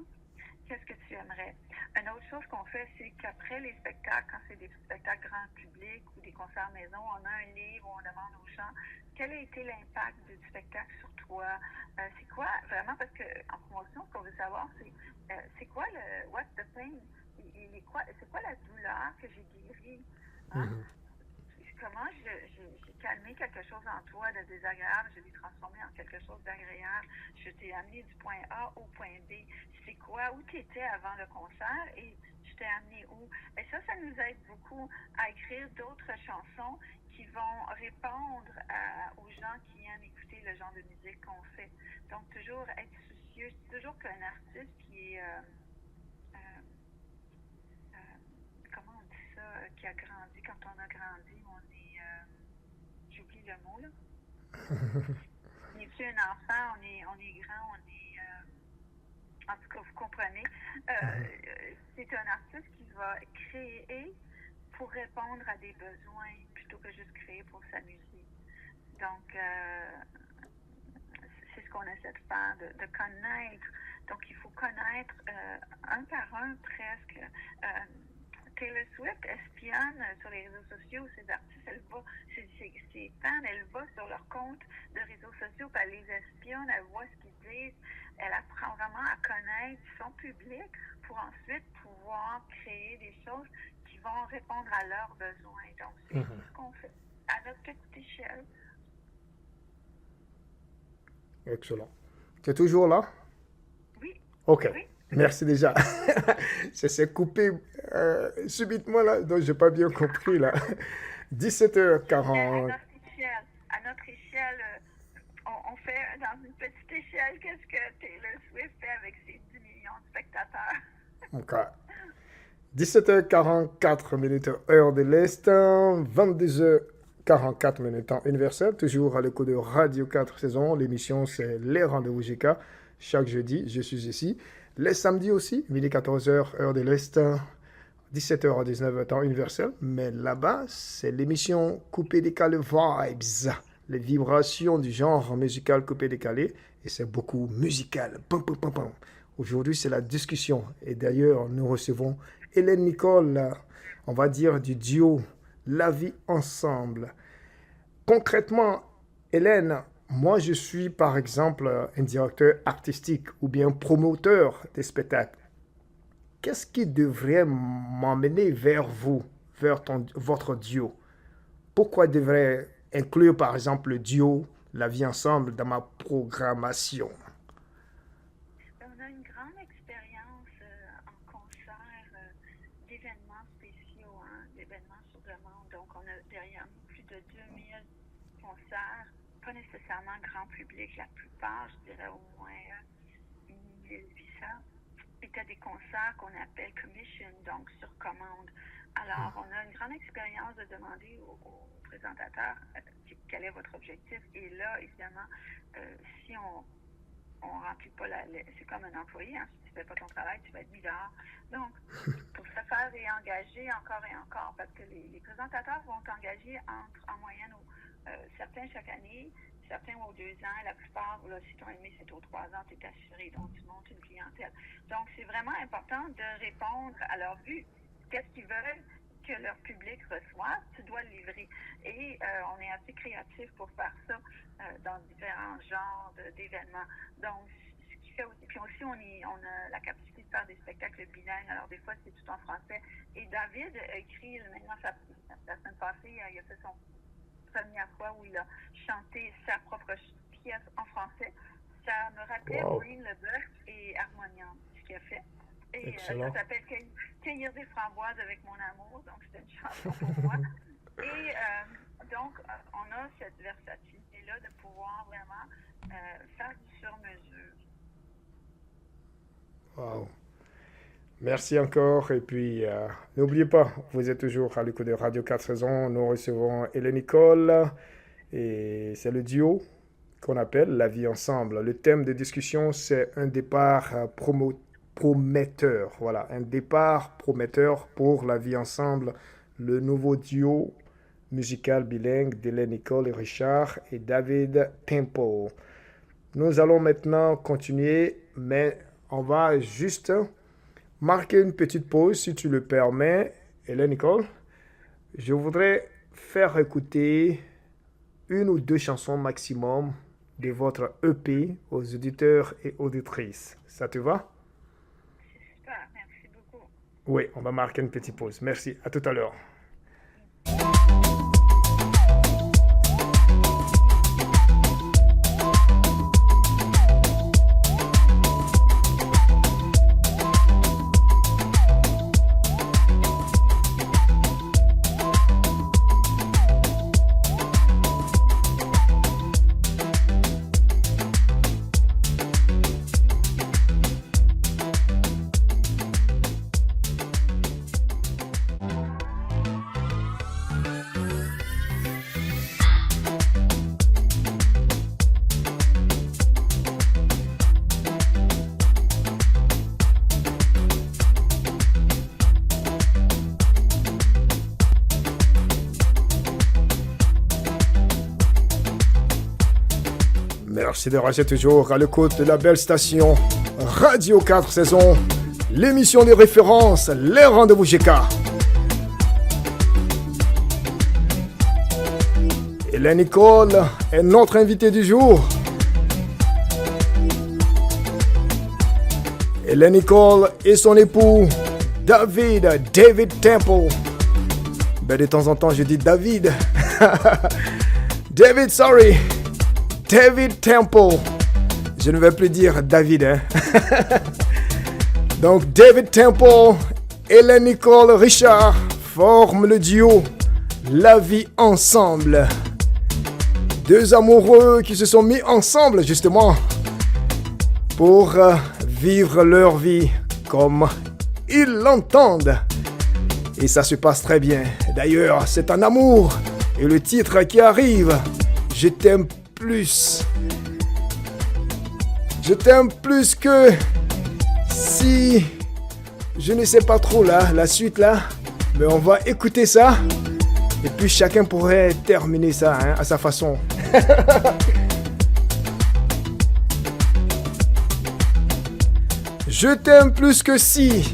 S7: qu'est-ce que tu aimerais? Une autre chose qu'on fait, c'est qu'après les spectacles, quand c'est des spectacles grand public ou des concerts maison, on a un livre où on demande aux gens quel a été l'impact du spectacle sur toi? C'est quoi, vraiment, parce qu'en promotion, ce qu'on veut savoir, c'est quoi le what's the pain? C'est quoi la douleur que j'ai guérie? Hein? Comment j'ai calmé quelque chose en toi de désagréable, je l'ai transformé en quelque chose d'agréable. Je t'ai amené du point A au point B. C'est quoi? Où tu étais avant le concert et je t'ai amené où? Et ça nous aide beaucoup à écrire d'autres chansons qui vont répondre aux gens qui aiment écouter le genre de musique qu'on fait. Donc, toujours être soucieux. C'est toujours qu'un artiste qui est... comment on dit ça, qui a grandi, quand on a grandi, on est, j'oublie le mot, là. On n'est plus un enfant, on est grand, on est, en tout cas, vous comprenez. C'est un artiste qui va créer pour répondre à des besoins, plutôt que juste créer pour s'amuser. Donc, c'est ce qu'on essaie de faire, de connaître. Donc, il faut connaître un par un presque. Taylor Swift espionne sur les réseaux sociaux ses artistes, elle va, ses fans, elle va sur leur compte de réseaux sociaux, puis elle les espionne, elle voit ce qu'ils disent, elle apprend vraiment à connaître son public pour ensuite pouvoir créer des choses qui vont répondre à leurs besoins. Donc, c'est ce qu'on fait à notre petite échelle.
S5: Excellent. Tu es toujours là?
S7: Oui.
S5: Ok.
S7: Oui.
S5: Merci déjà. Ça s'est coupé subitement là, donc j'ai pas bien compris là. 17h40.
S7: À notre échelle, on fait dans une petite échelle qu'est-ce que Taylor Swift fait avec ses 10 millions de spectateurs.
S5: Ok. 17h44 minutes heure de l'Est, 22h44 minutes temps universel, toujours à l'écho de Radio 4 saison. L'émission c'est Les Rendez-vous GK. Chaque jeudi, je suis ici. Les samedis aussi, midi 14h heure de l'Est, 17h à 19h temps universel. Mais là-bas, c'est l'émission Coupé Décalé Vibes, les vibrations du genre musical coupé décalé. Et c'est beaucoup musical. Pam, pam, pam, pam. Aujourd'hui, c'est la discussion. Et d'ailleurs, nous recevons Hélène Nicole, on va dire du duo La Vie Ensemble. Concrètement, Hélène, moi je suis par exemple un directeur artistique ou bien promoteur des spectacles. Qu'est-ce qui devrait m'emmener vers vous, vers votre duo? Pourquoi devrais inclure par exemple le duo La Vie Ensemble dans ma programmation?
S7: On a une grande expérience en concert d'événements spéciaux, d'événements sur le monde. Donc, on a derrière nous plus de 2000 concerts, pas nécessairement grand public. La plupart, je dirais au moins 1800, étaient des concerts qu'on appelle commission, donc sur commande. Alors, on a une grande expérience de demander aux présentateurs quel est votre objectif. Et là, évidemment, si on remplit pas c'est comme un employé, si tu fais pas ton travail, tu vas être mis dehors. Donc, pour se faire réengager encore et encore, parce que les présentateurs vont t'engager en moyenne certains chaque année, certains aux 2 ans, la plupart, là, si ton aimé c'est aux 3 ans, tu es assuré, donc tu montes une clientèle. Donc, c'est vraiment important de répondre à leur vue. Qu'est-ce qu'ils veulent que leur public reçoive, tu dois le livrer. Et on est assez créatif pour faire ça dans différents genres d'événements. Donc, ce qui fait aussi, puis aussi on a la capacité de faire des spectacles bilingues. Alors, des fois, c'est tout en français. Et David a écrit, maintenant, la semaine passée, il a fait son première fois où il a chanté sa propre pièce en français. Ça me rappelait Green Leboeuf et Harmonium, ce qu'il a fait. Et ça s'appelle Cueillir des framboises avec mon amour, donc c'était une chanson pour moi. Et donc, on a cette versatilité-là de pouvoir vraiment faire du sur-mesure.
S5: Wow. Merci encore. Et puis, n'oubliez pas, vous êtes toujours à l'écoute de Radio 4 saisons. Nous recevons Hélène Nicole. Et c'est le duo qu'on appelle La Vie Ensemble. Le thème de discussion, c'est un départ prometteur. Voilà, un départ prometteur pour La Vie Ensemble. Le nouveau duo musical bilingue d'Hélène Nicole et Richard et David Temple. Nous allons maintenant continuer, mais on va juste marquer une petite pause, si tu le permets, Hélène Nicole. Je voudrais faire écouter 1 ou 2 chansons maximum de votre EP aux auditeurs et auditrices. Ça te va?
S7: C'est super, merci beaucoup.
S5: Oui, on va marquer une petite pause. Merci, à tout à l'heure. Merci de rester toujours à l'écoute de la belle station Radio 4 saison, l'émission des références, les rendez-vous GK. Hélène Nicole est notre invitée du jour. Hélène Nicole et son époux David Temple. Ben de temps en temps je dis David. David Temple. Je ne vais plus dire David, hein. Donc David Temple et la Nicole Richard forment le duo La Vie Ensemble. Deux amoureux qui se sont mis ensemble justement pour vivre leur vie comme ils l'entendent. Et ça se passe très bien. D'ailleurs, c'est un amour. Et le titre qui arrive, Je t'aime plus. Je t'aime plus que si... Je ne sais pas trop là, la suite là. Mais on va écouter ça. Et puis chacun pourrait terminer ça à sa façon. Je t'aime plus que si...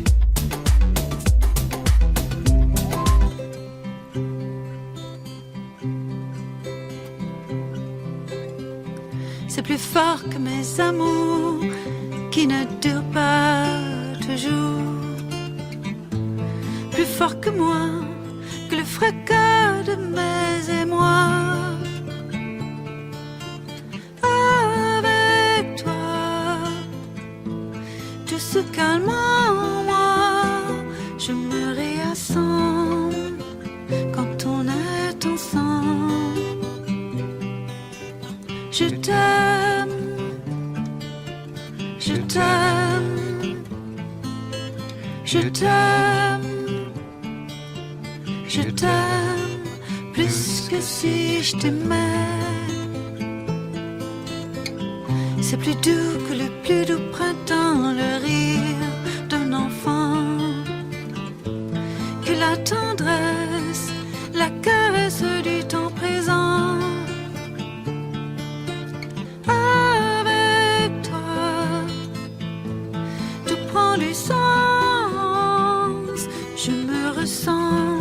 S6: C'est plus fort que mes amours qui ne durent pas toujours. Plus fort que moi, que le fracas de mes émois. Avec toi, tout se calme en moi. Je me réassemble quand on est ensemble. Je t'aime, je t'aime, je t'aime, je t'aime plus que si je t'aimais. C'est plus doux que le plus doux printemps, le rire d'un enfant, que la tendresse, la caresse du temps présent. Du sens, je me ressens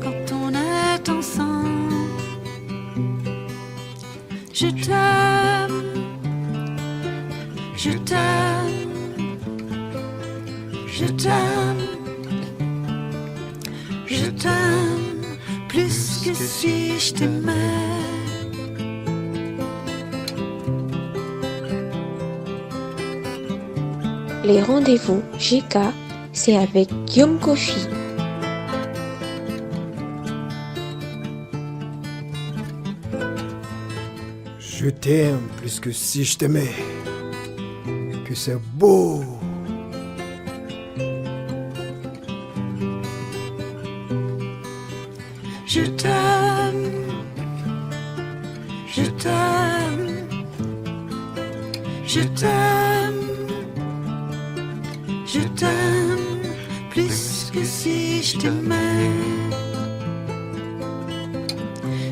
S6: quand on est ensemble. Je t'aime, je t'aime, je t'aime, je t'aime plus que si je t'aimais.
S8: Les rendez-vous GK, c'est avec Guillaume Kofi.
S5: Je t'aime plus que si je t'aimais. Que c'est beau.
S6: Je t'aime, je t'aime, je t'aime. Je t'aime plus que si je t'aimais.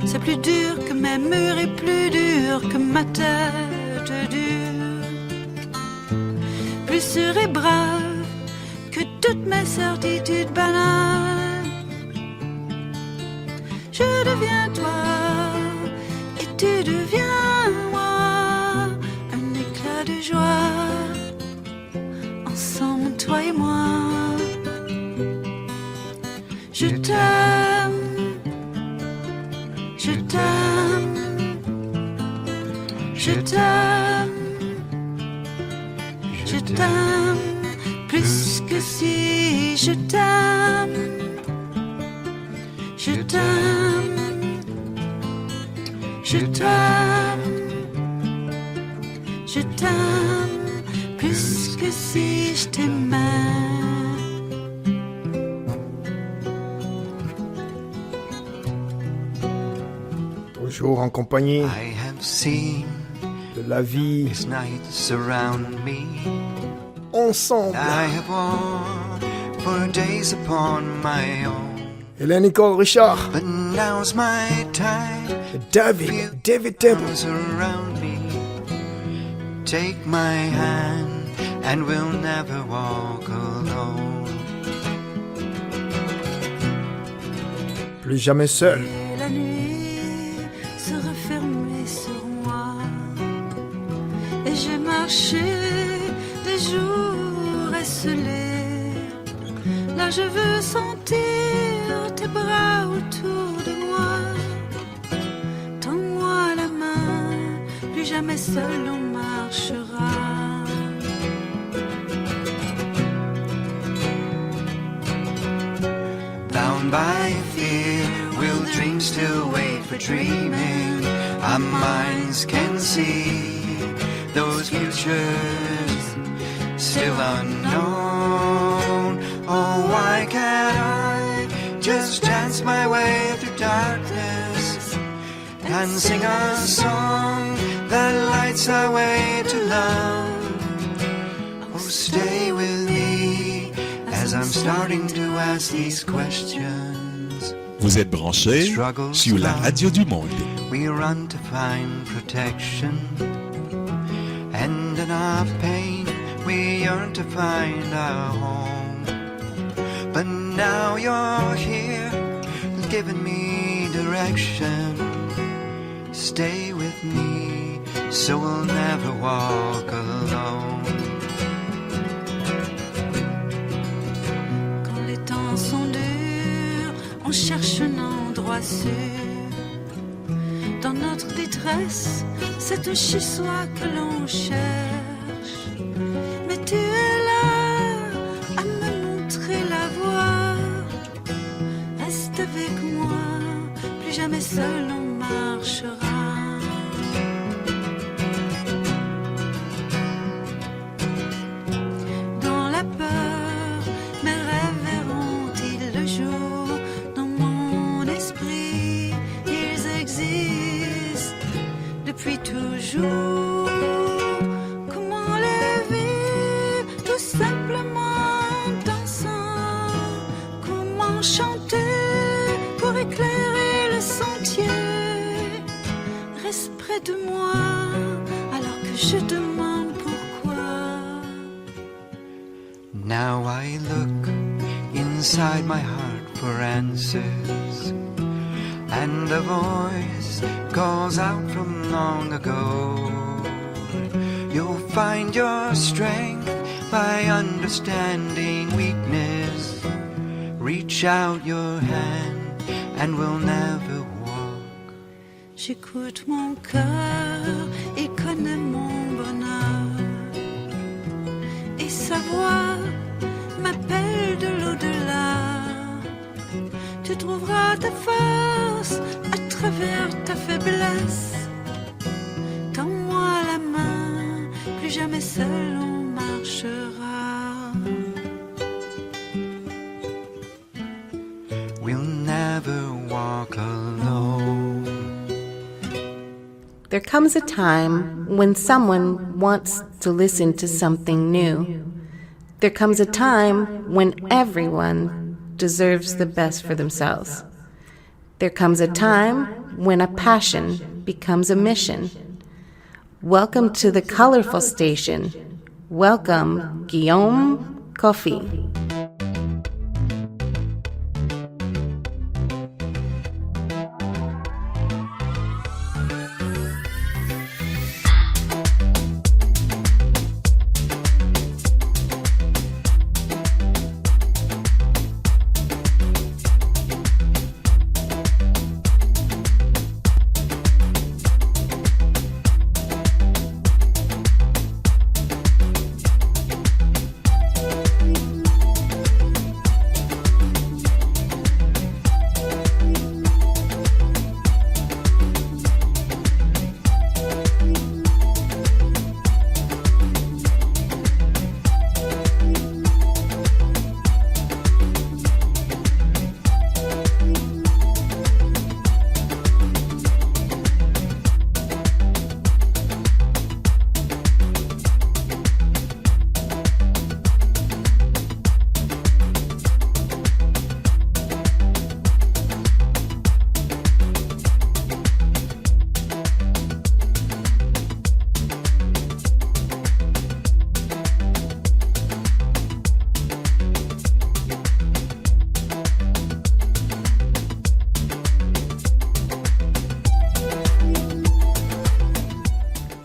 S6: C'est plus dur que mes murs et plus dur que ma tête dure. Plus cérébral que toutes mes certitudes banales. Je deviens toi et tu deviens moi. Un éclat de joie. Ensemble, toi et moi. Je t'aime, je t'aime, je t'aime, je t'aime plus que si je t'aime, je t'aime, je t'aime, je t'aime plus que si je t'aimais.
S5: Toujours en compagnie de la vie ensemble. Et la Nicole Richard. David Temple.
S9: Take my hand and we'll never walk alone.
S5: Plus jamais seul.
S6: Et la nuit se refermait sur moi. Et j'ai marché des jours esselés. Là je veux sentir tes bras autour de moi. Tends-moi la main, plus jamais seul on marchera.
S9: Bound by fear, will dreams still wait for dreaming? Our minds can see those futures still unknown. Oh, why can't I just dance my way through darkness and sing a song that lights our way to love? Oh, stay with me as I'm starting to ask these questions.
S2: Vous êtes branchés sur la radio du monde.
S9: We run to find protection, and in our pain we yearn to find our home. But now you're here, giving me direction. Stay with me, so we'll never walk alone.
S6: Quand les temps sont durs, on cherche un endroit sûr. Dans notre détresse, c'est un chez-soi que l'on cherche. Mais tu es là à me montrer la voie. Reste avec moi, plus jamais seul on marchera. Dans la peur, mes rêves verront-ils le jour? Dans mon esprit, ils existent depuis toujours. Comment les vivre tout simplement en dansant? Comment chanter pour éclairer le sentier? Reste près de moi alors que je demande pourquoi.
S9: Now I look inside my heart for answers, and a voice calls out from long ago. You'll find your strength by understanding weakness. Reach out your hand and we'll never walk.
S6: J'écoute mon cœur, il connaît mon bonheur. Et sa voix m'appelle de l'au-delà. Tu trouveras ta force à travers ta faiblesse. Tends-moi la main, plus jamais seul on marchera.
S9: We'll never walk alone.
S4: There comes a time when someone wants to listen to something new. There comes a time when everyone deserves the best for themselves. There comes a time when a passion becomes a mission. Welcome to the colorful station. Welcome, Guillaume Coffey.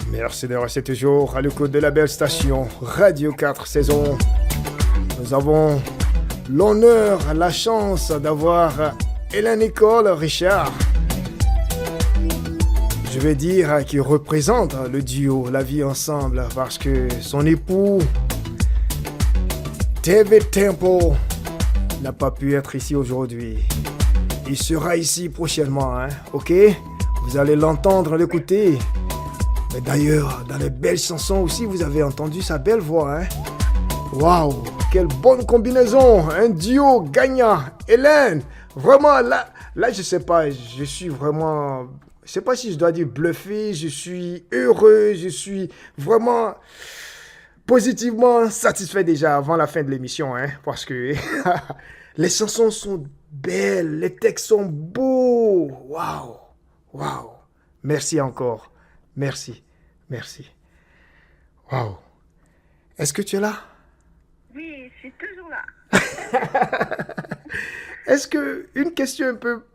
S5: Merci de rester toujours à l'écoute de la belle station Radio 4 Saisons. Nous avons l'honneur, la chance d'avoir Hélène Nicole Richard. je vais dire, qui représente le duo, la vie ensemble, parce que son époux, David Temple, n'a pas pu être ici aujourd'hui. Il sera ici prochainement, hein, ok? Vous allez l'entendre, l'écouter. Mais d'ailleurs, dans les belles chansons aussi, vous avez entendu sa belle voix, hein? Waouh, quelle bonne combinaison, un duo gagnant. Hélène, vraiment, là, je sais pas, je suis vraiment... Je sais pas si je dois dire bluffé, je suis heureux, je suis vraiment positivement satisfait déjà avant la fin de l'émission, hein, parce que les chansons sont belles, les textes sont beaux. Waouh, waouh. Merci encore. Merci. Waouh. Est-ce que tu es là?
S7: Oui, je suis toujours là.
S5: Est-ce que, une question un peu,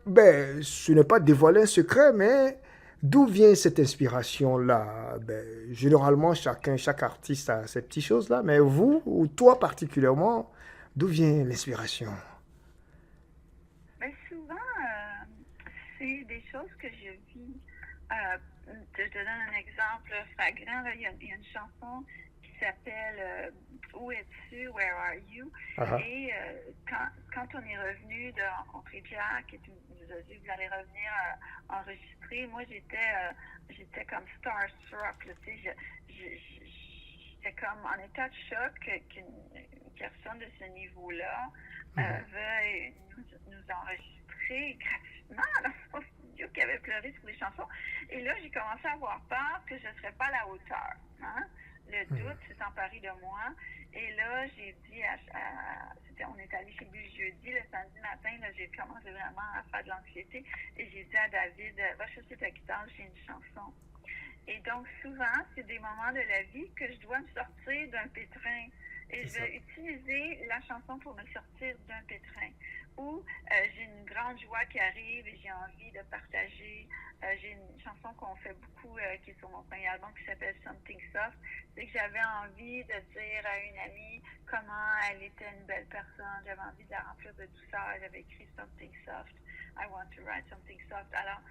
S5: ce n'est pas dévoiler un secret, mais d'où vient cette inspiration-là? Généralement, chaque artiste a ces petites choses-là, mais vous, ou toi particulièrement, d'où vient l'inspiration?
S7: Souvent, c'est des choses que je vis. Je te donne un exemple flagrant. Là, il y a une chanson qui s'appelle Où es-tu? Where are you? Et quand on est revenu de rencontrer Jack et tu nous as dit vous allez revenir enregistrer, moi j'étais comme starstruck. J'étais comme en état de choc qu'une personne de ce niveau-là veuille nous enregistrer gratuitement dans son studio, qui avait pleuré sur les chansons. Et là, j'ai commencé à avoir peur que je ne serais pas à la hauteur. Hein? Le doute s'est emparé de moi. Et là, j'ai dit, on est allé chez lui jeudi, le samedi matin, là, j'ai commencé vraiment à faire de l'anxiété. Et j'ai dit à David, va chercher ta guitare, j'ai une chanson. Et donc, souvent, c'est des moments de la vie que je dois me sortir d'un pétrin. Et je vais utiliser la chanson pour me sortir d'un pétrin. Ou j'ai une grande joie qui arrive et j'ai envie de partager. J'ai une chanson qu'on fait beaucoup qui est sur mon premier album qui s'appelle Something Soft. C'est que j'avais envie de dire à une amie comment elle était une belle personne. J'avais envie de la remplir de douceur. J'avais écrit Something Soft. I want to write something soft. Alors,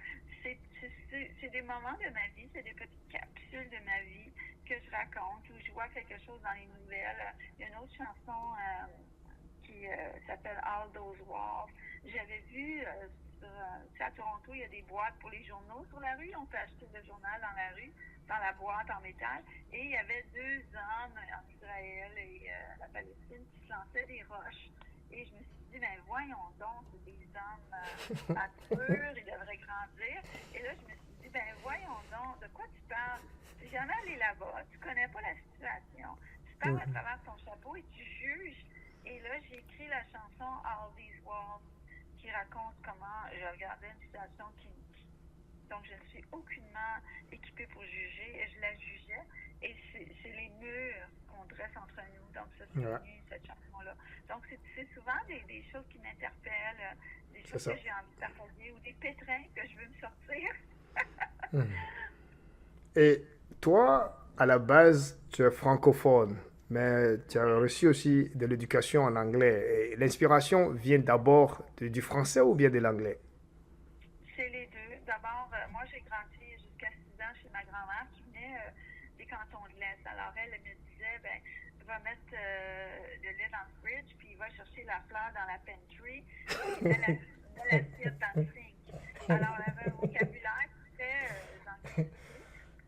S7: c'est des moments de ma vie, c'est des petites capsules de ma vie que je raconte ou je vois quelque chose dans les nouvelles. Il y a une autre chanson qui s'appelle All Those Walls. J'avais vu à Toronto, il y a des boîtes pour les journaux sur la rue. On peut acheter le journal dans la rue, dans la boîte en métal. Et il y avait deux hommes en Israël et la Palestine qui se lançaient des roches. Et je me suis dit, voyons donc, c'est des hommes matures, ils devraient grandir. Et là, je me suis dit, voyons donc, de quoi tu parles? Tu n'es jamais allé là-bas, tu ne connais pas la situation. Tu parles à travers ton chapeau et tu juges. Et là, j'ai écrit la chanson All These Walls qui raconte comment je regardais une situation donc je ne suis aucunement équipée pour juger et je la jugeais. Et c'est les murs qu'on dresse entre nous. Donc ça, c'est venu, cette chanson-là. Donc c'est souvent des choses qui m'interpellent, des choses que j'ai envie de partager ou des pétrins que je veux me sortir.
S5: Et toi, à la base, tu es francophone. Mais tu as reçu aussi de l'éducation en anglais. Et l'inspiration vient d'abord du français ou bien de l'anglais?
S7: C'est les deux. D'abord, moi, j'ai grandi jusqu'à 6 ans chez ma grand-mère qui venait des cantons de l'Est. Alors, elle me disait, va mettre le lait dans le fridge, puis va chercher la fleur dans la pantry, puis mets l'assiette dans le sink. Alors, elle avait un vocabulaire très anglais.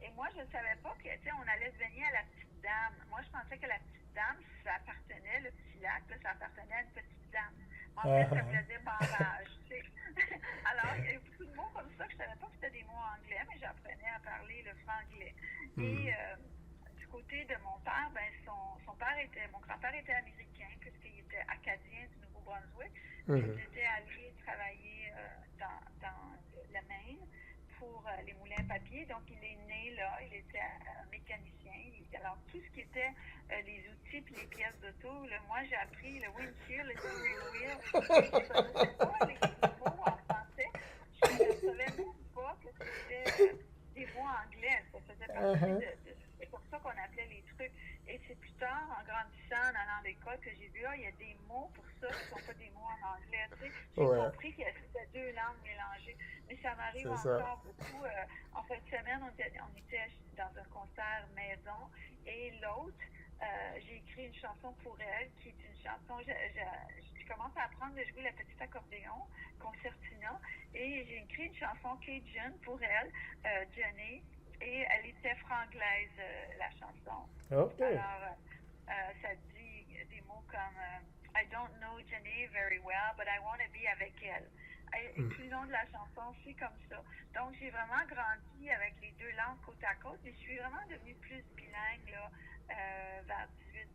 S7: Et moi, je ne savais pas que, on allait se baigner à la petite dame. Moi, je pensais que la petite dame, ça appartenait, le petit lac, ça appartenait à une petite dame. En fait, ça faisait barbage, tu sais. Alors, il y a beaucoup de mots comme ça que je ne savais pas que c'était des mots anglais, mais j'apprenais à parler le franglais. Et du côté de mon père, mon grand-père était américain, puisqu'il était acadien du Nouveau-Brunswick. Il était allé travailler dans le Maine pour les moulins à papier. Donc, il est né là, il était mécanicien. Alors, tout ce qui était les outils et les pièces d'auto, moi, j'ai appris le windshield, le steering wheel. Je ne connaissais pas les mots en français. Je ne savais même pas que c'était des mots anglais. Ça faisait partie c'est pour ça qu'on appelait les trucs. Et c'est plus tard, en grandissant, en allant à l'école, l'école que j'ai vu, il y a des mots pour ça qui ne sont pas des mots en anglais. J'ai compris qu'il y avait 2 langues mélangées, mais ça m'arrive encore beaucoup. En fin de semaine, on était dans un concert maison et l'autre, j'ai écrit une chanson pour elle qui est une chanson, je commence à apprendre à jouer la petite accordéon, concertina, et j'ai écrit une chanson Cajun pour elle, Jenny, et elle était franglaise, la chanson.
S5: Okay.
S7: Alors, ça dit des mots comme I don't know Jenny very well, but I want to be avec elle. Et tout le long de la chanson, c'est comme ça. Donc, j'ai vraiment grandi avec les 2 langues côte à côte et je suis vraiment devenue plus bilingue là, vers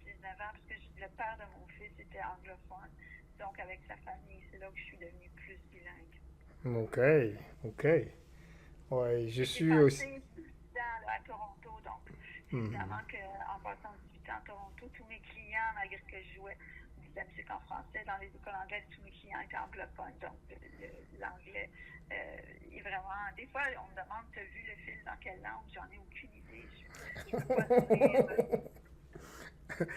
S7: 18-19 ans parce que le père de mon fils était anglophone. Donc, avec sa famille, c'est là que je suis devenue plus bilingue.
S5: OK. Ouais, je suis aussi...
S7: J'ai passé 18 ans là, à Toronto, donc évidemment qu'en passant 18 ans à Toronto, tous mes clients, malgré que je jouais de la musique en français dans les écoles anglaises, tous mes clients étaient anglophones, donc l'anglais est vraiment... Des fois, on me demande, t'as vu le film dans quelle langue? J'en ai aucune idée. Je peux pas dire.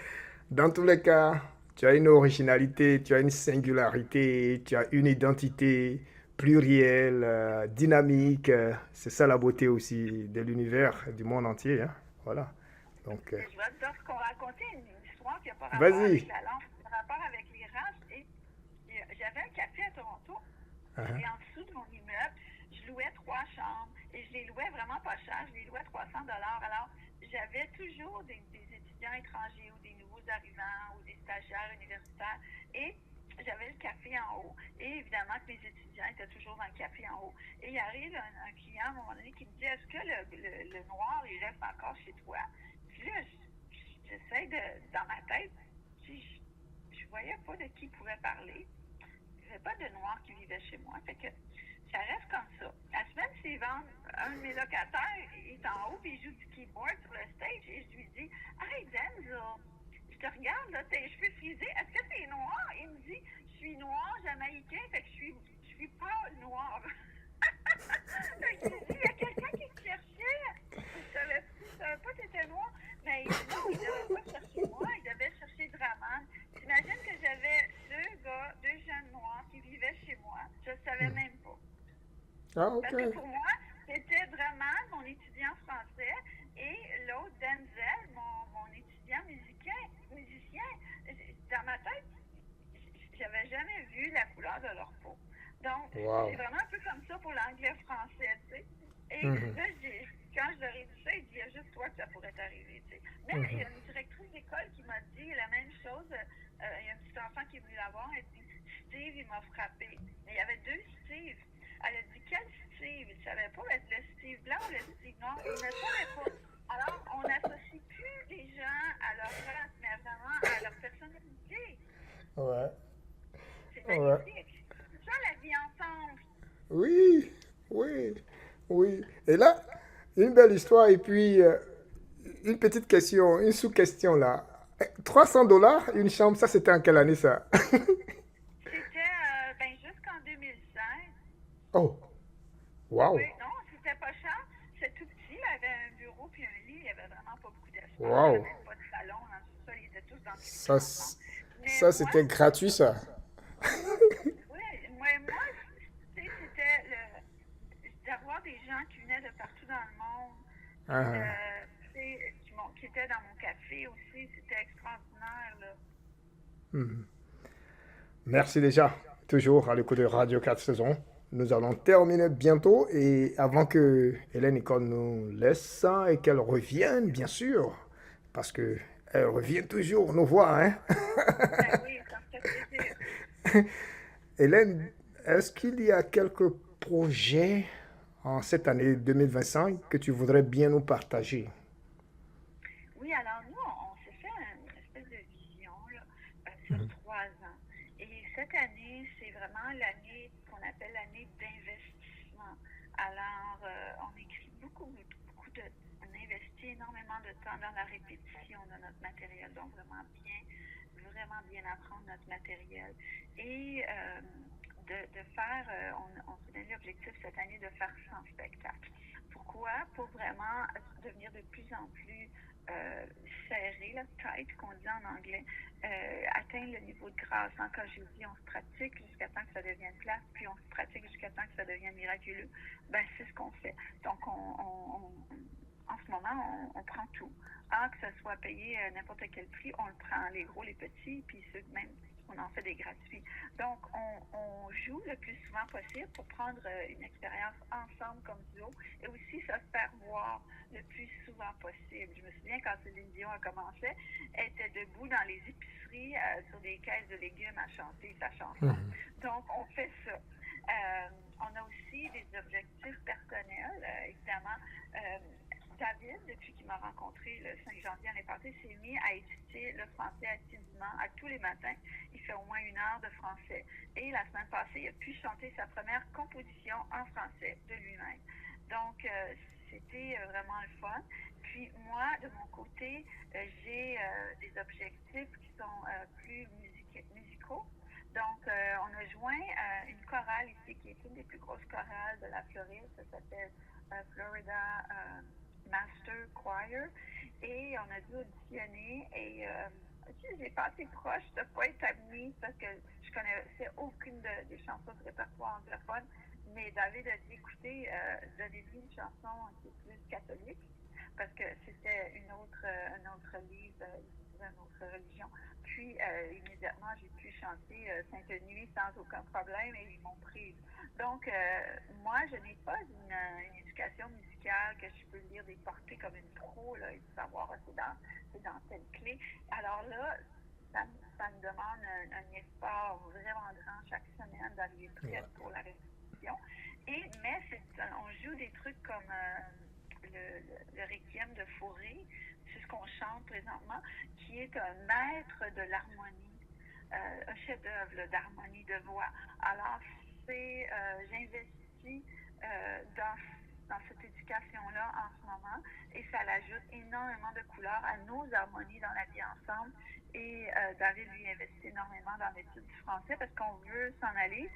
S5: Dans tous les cas, tu as une originalité, tu as une singularité, tu as une identité plurielle, dynamique. C'est ça la beauté aussi de l'univers, du monde entier. Hein? Voilà. Donc,
S7: je vais te raconter une histoire qui n'a pas rapport avec la langue, qui a rapport avec les races. Et j'avais un café à Toronto, et en dessous de mon immeuble, je louais 3 chambres, et je les louais vraiment pas cher, je les louais 300 $. Alors, j'avais toujours des étudiants étrangers ou des nouveaux arrivants ou des stagiaires universitaires, et j'avais le café en haut. Et évidemment que mes étudiants étaient toujours dans le café en haut. Et il arrive un client à un moment donné qui me dit, est-ce que le noir, il reste encore chez toi? Puis là, j'essaie dans ma tête, je voyais pas de qui pouvait parler. Il n'y avait pas de noir qui vivait chez moi. Fait que ça reste comme ça. La semaine suivante, un de mes locataires est en haut et il joue du keyboard sur le stage et je lui dis, hey Denzel, je te regarde, là, tes cheveux frisés, est-ce que t'es noir? Il me dit, je suis noir, jamaïcain, fait que je suis pas noir. Fait que il y a quelqu'un qui te cherchait. Je savais pas que t'étais noir. Mais non, il devait pas chercher moi, il devait chercher Draman. T'imagines que j'avais 2 jeunes noirs qui vivaient chez moi. Je ne savais même pas.
S5: Ah, OK.
S7: Parce que pour moi, c'était Draman, mon étudiant français, et l'autre, Denzel, mon étudiant musicien. Dans ma tête, j'avais jamais vu la couleur de leur peau. Donc, c'est vraiment un peu comme ça pour l'anglais-français, tu sais. Et là, quand je leur ai dit ça, il dit, il y a juste toi que ça pourrait t'arriver, tu sais. Mais il y a une directrice d'école qui m'a dit la même chose. Il y a un petit enfant qui est venu la voir, elle dit, Steve, il m'a frappé. Mais il y avait 2 Steve. Elle a dit, quel Steve? Il ne savait pas être le Steve blanc ou le Steve noir. Il ne savait pas. Alors, on n'associe plus les gens à leur race, mais vraiment à leur personnalité.
S5: Ouais.
S7: C'est magnifique. C'est ça, la vie ensemble.
S5: Oui. Et là, une belle histoire et puis une petite question, une sous-question là. 300 $, une chambre, ça c'était en quelle année ça?
S7: C'était jusqu'en 2016.
S5: Oh, wow.
S7: Oui, non, c'était pas cher. C'est tout petit, il y avait un bureau puis un lit, il n'y avait vraiment pas beaucoup d'espace.
S5: Wow.
S7: Il n'y avait même pas de salon dans tout ça, ils étaient tous dans le
S5: Ça c'était gratuit ça.
S7: Oui, moi, c'était d'avoir des gens qui venaient de partout dans le monde, qui étaient dans mon café aussi, c'était extraordinaire, là.
S5: Merci déjà, toujours à l'écoute de Radio 4 Saisons. Nous allons terminer bientôt et avant que Hélène Nicole nous laisse et qu'elle revienne, bien sûr, parce que elle revient toujours nous voir, hein?
S7: Ben oui, ça me fait plaisir.
S5: Hélène, est-ce qu'il y a quelques projets en cette année 2025 que tu voudrais bien nous partager?
S7: Oui, alors nous, on s'est fait une espèce de vision là, sur 3 ans. Et cette année, c'est vraiment l'année qu'on appelle l'année d'investissement. Alors, on écrit beaucoup on investit énormément de temps dans la répétition de notre matériel, donc vraiment bien apprendre notre matériel. Et de faire, on s'est donné l'objectif cette année de faire 100 spectacles. Pourquoi? Pour vraiment devenir de plus en plus serrer la tête, qu'on dit en anglais, atteindre le niveau de grâce. Hein, quand je dis on se pratique jusqu'à temps que ça devienne place, puis on se pratique jusqu'à temps que ça devienne miraculeux, ben c'est ce qu'on fait. Donc en ce moment, on prend tout. Que ce soit payé n'importe quel prix, on le prend, les gros, les petits, puis ceux même, on en fait des gratuits. Donc, on joue le plus souvent possible pour prendre une expérience ensemble comme duo et aussi se faire voir le plus souvent possible. Je me souviens quand Céline Dion a commencé, elle était debout dans les épiceries sur des caisses de légumes à chanter sa chanson. Donc, on fait ça. On a aussi des objectifs personnels, évidemment. David, depuis qu'il m'a rencontré le 5 janvier l'année passée, s'est mis à étudier le français assidûment. À tous les matins, il fait au moins 1 heure de français. Et la semaine passée, il a pu chanter sa première composition en français de lui-même. Donc, c'était vraiment le fun. Puis moi, de mon côté, j'ai des objectifs qui sont plus musicaux. Donc, on a joint une chorale ici, qui est une des plus grosses chorales de la Floride. Ça s'appelle Florida Master Choir. Et on a dû auditionner. Et j'ai pas été proche de ne pas être admise parce que je connaissais aucune des chansons de répertoire anglophone. Mais David a dit, écoutez, donnez-lui une chanson qui est plus catholique, parce que c'était un autre livre, une autre religion. Puis, immédiatement, j'ai pu chanter Sainte Nuit sans aucun problème et ils m'ont prise. Donc, moi, je n'ai pas une éducation musicale que je peux lire des portées comme une pro, là, et savoir, c'est dans telle clé. Alors là, ça me demande un effort vraiment grand chaque semaine d'arriver prête pour la répétition. Mais on joue des trucs comme le Requiem de Fauré, c'est ce qu'on chante présentement, qui est un maître de l'harmonie, un chef-d'œuvre d'harmonie de voix. Alors, j'investis dans cette éducation-là en ce moment et ça l'ajoute énormément de couleurs à nos harmonies dans la vie ensemble. Et David, lui, investit énormément dans l'étude du français parce qu'on veut s'en aller.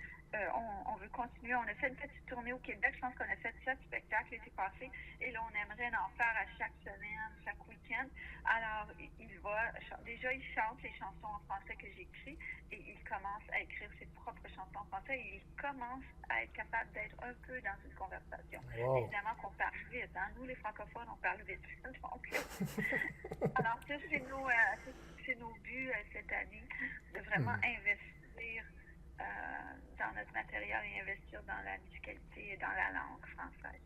S7: On veut continuer. On a fait une petite tournée au Québec. Je pense qu'on a fait 7 spectacles l'été passé. Et là, on aimerait en faire à chaque semaine, chaque week-end. Alors, déjà, il chante les chansons en français que j'écris et il commence à écrire ses propres chansons en français et il commence à être capable d'être un peu dans une conversation. Wow. Évidemment qu'on parle vite. Hein? Nous, les francophones, on parle vite. Donc, alors, ça, c'est nos buts cette année, de vraiment investir dans notre matériel et investir dans la musicalité et dans la langue française.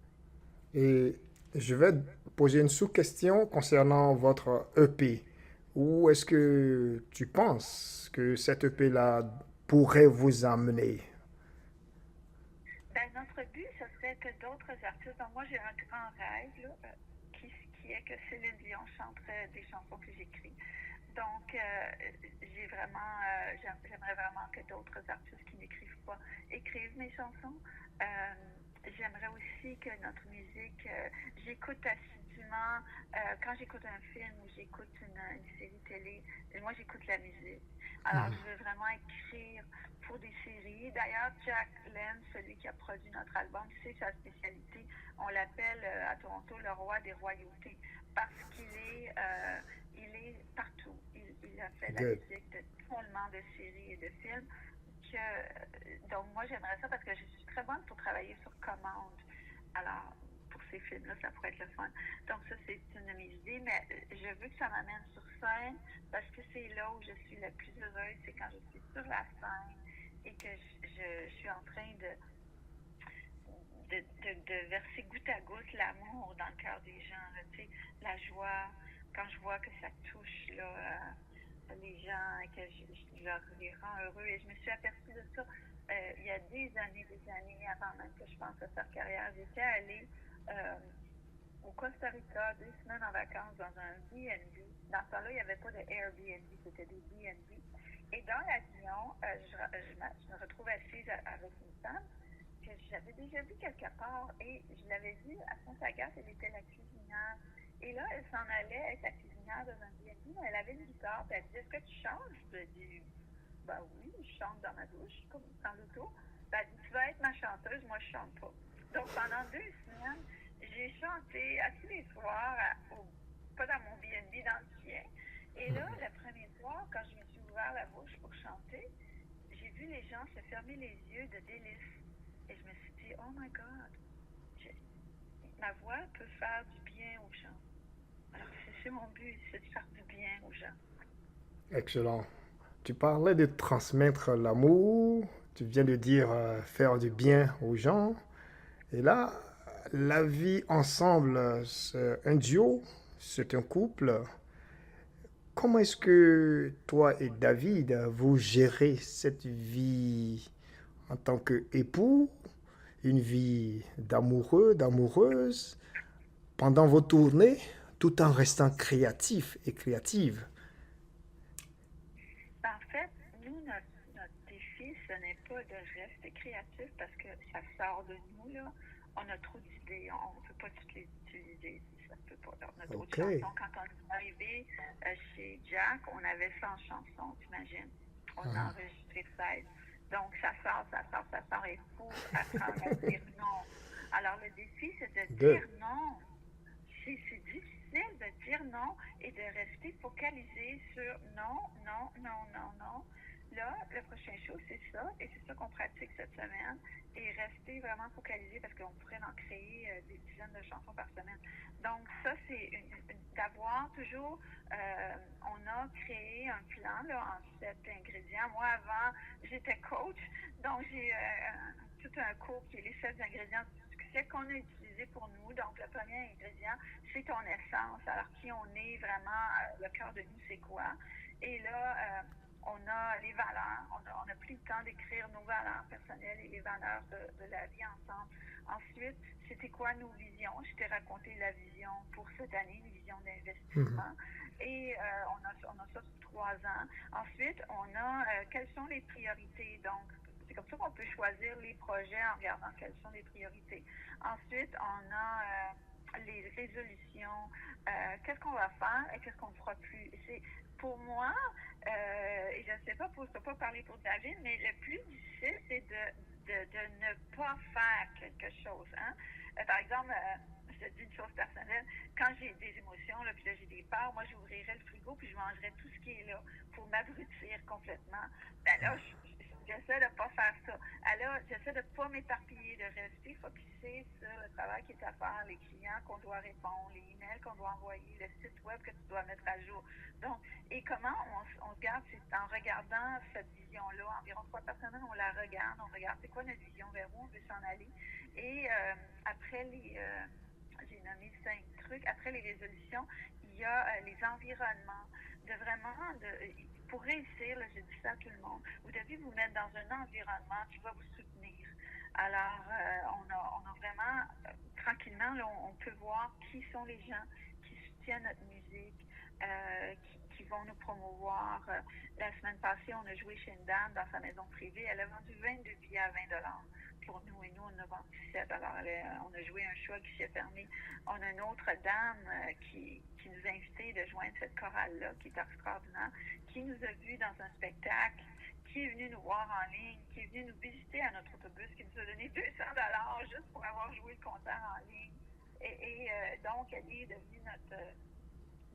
S5: Et je vais poser une sous-question concernant votre EP. Où est-ce que tu penses que cette EP-là pourrait vous amener?
S7: Notre but, ce serait que d'autres artistes... Donc moi, j'ai un grand rêve, là, qui est que Céline Dion chanterait des chansons que j'écris. Donc, j'aimerais vraiment que d'autres artistes qui n'écrivent pas écrivent mes chansons. J'aimerais aussi que notre musique, j'écoute assidûment, quand j'écoute un film ou j'écoute une série télé, moi j'écoute la musique. Alors, je veux vraiment écrire pour des séries. D'ailleurs, Jack Lenz, celui qui a produit notre album, c'est sa spécialité. On l'appelle à Toronto le roi des royautés parce qu'il est partout. Il a fait la musique de tellement de séries et de films. Donc, moi, j'aimerais ça parce que je suis très bonne pour travailler sur commande. Alors, pour ces films-là, ça pourrait être le fun. Donc, ça, c'est une de mes idées, mais je veux que ça m'amène sur scène parce que c'est là où je suis la plus heureuse, c'est quand je suis sur la scène et que je suis en train de verser goutte à goutte l'amour dans le cœur des gens. Là, tu sais, la joie, quand je vois que ça touche là, les gens et que je leur les rends heureux. Et je me suis aperçue de ça il y a des années, avant même que je pense à faire carrière. J'étais allée au Costa Rica 2 semaines en vacances dans un B&B. Dans ce temps-là, il n'y avait pas de Airbnb, c'était des B&B. Et dans l'avion, je me retrouve assise avec une femme que j'avais déjà vue quelque part et je l'avais vue à Saint-Agathe, elle était la cuisinière. Et là, elle s'en allait être la cuisinière dans un B&B, elle avait une guitare, puis elle dit « Est-ce que tu chantes? » Je lui ai dit « Ben oui, je chante dans ma douche, comme dans l'auto. » Elle dit « Tu vas être ma chanteuse, moi je chante pas. » Donc pendant 2 semaines, j'ai chanté à tous les soirs pas dans mon BNB, dans le sien. Et là, le premier soir, quand je me suis ouvert la bouche pour chanter, j'ai vu les gens se fermer les yeux de délice. Et je me suis dit, oh my God, ma voix peut faire du bien aux gens. Alors, c'est mon but, c'est de faire du bien aux gens.
S5: Excellent. Tu parlais de transmettre l'amour, tu viens de dire faire du bien aux gens. Et là, la vie ensemble, c'est un duo, c'est un couple. Comment est-ce que toi et David, vous gérez cette vie en tant qu'époux, une vie d'amoureux, d'amoureuse, pendant vos tournées, tout en restant créatif et créative?
S7: En fait, nous, notre défi, ce n'est pas de rester créatif parce que ça sort de nous, là. On a trop d'idées, on ne peut pas toutes les utiliser. Ça se peut pas. Alors, notre autre chanson, quand on est arrivé chez Jack, on avait 100 chansons, t'imagines? On a enregistré 16. Donc, ça sort, et fou apprendre à dire non. Alors, le défi, c'est de dire non. C'est difficile de dire non et de rester focalisé sur non. Là, le prochain show, c'est ça, et c'est ça qu'on pratique cette semaine, et rester vraiment focalisé parce qu'on pourrait en créer des dizaines de chansons par semaine. Donc, ça, c'est d'avoir toujours, on a créé un plan là, en 7 ingrédients. Moi, avant, j'étais coach, donc j'ai tout un cours qui est les 7 ingrédients du succès qu'on a utilisé pour nous. Donc, le premier ingrédient, c'est ton essence. Alors, qui on est vraiment, le cœur de nous, c'est quoi? Et là, on a les valeurs. On a pris le temps d'écrire nos valeurs personnelles et les valeurs de la vie ensemble. Ensuite, c'était quoi nos visions? Je t'ai raconté la vision pour cette année, une vision d'investissement. Et on a ça sur 3 ans. Ensuite, on a quelles sont les priorités. Donc, c'est comme ça qu'on peut choisir les projets en regardant quelles sont les priorités. Ensuite, on a les résolutions. Qu'est-ce qu'on va faire et qu'est-ce qu'on ne fera plus? C'est pour moi, et je ne sais pas, je ne peux pas parler pour David, mais le plus difficile, c'est de ne pas faire quelque chose. Hein? Par exemple, je te dis une chose personnelle, quand j'ai des émotions, là, puis là j'ai des peurs, moi j'ouvrirais le frigo puis je mangerais tout ce qui est là pour m'abrutir complètement. Ben là, j'essaie de ne pas faire ça. Alors, j'essaie de ne pas m'éparpiller, de rester focusé sur le travail qui est à faire, les clients qu'on doit répondre, les emails qu'on doit envoyer, le site web que tu dois mettre à jour. Donc, et comment on se garde, c'est en regardant cette vision-là, environ 3 par semaine, on la regarde, on regarde c'est quoi notre vision, vers où on veut s'en aller. Et après j'ai nommé 5 trucs, après les résolutions, il y a les environnements, pour réussir, là, je dis ça à tout le monde, vous devez vous mettre dans un environnement qui va vous soutenir. Alors, on a vraiment, tranquillement, là, on peut voir qui sont les gens qui soutiennent notre musique, qui vont nous promouvoir. La semaine passée, on a joué chez une dame dans sa maison privée. Elle a vendu 22 billets à 20 $ pour nous, et nous, on a vendu 7. Alors, on a joué un choix qui s'est fermé. On a une autre dame qui nous a invités de joindre cette chorale-là, qui est extraordinaire, qui nous a vus dans un spectacle, qui est venu nous voir en ligne, qui est venu nous visiter à notre autobus, qui nous a donné 200 $ juste pour avoir joué le concert en ligne. Et donc, elle est devenue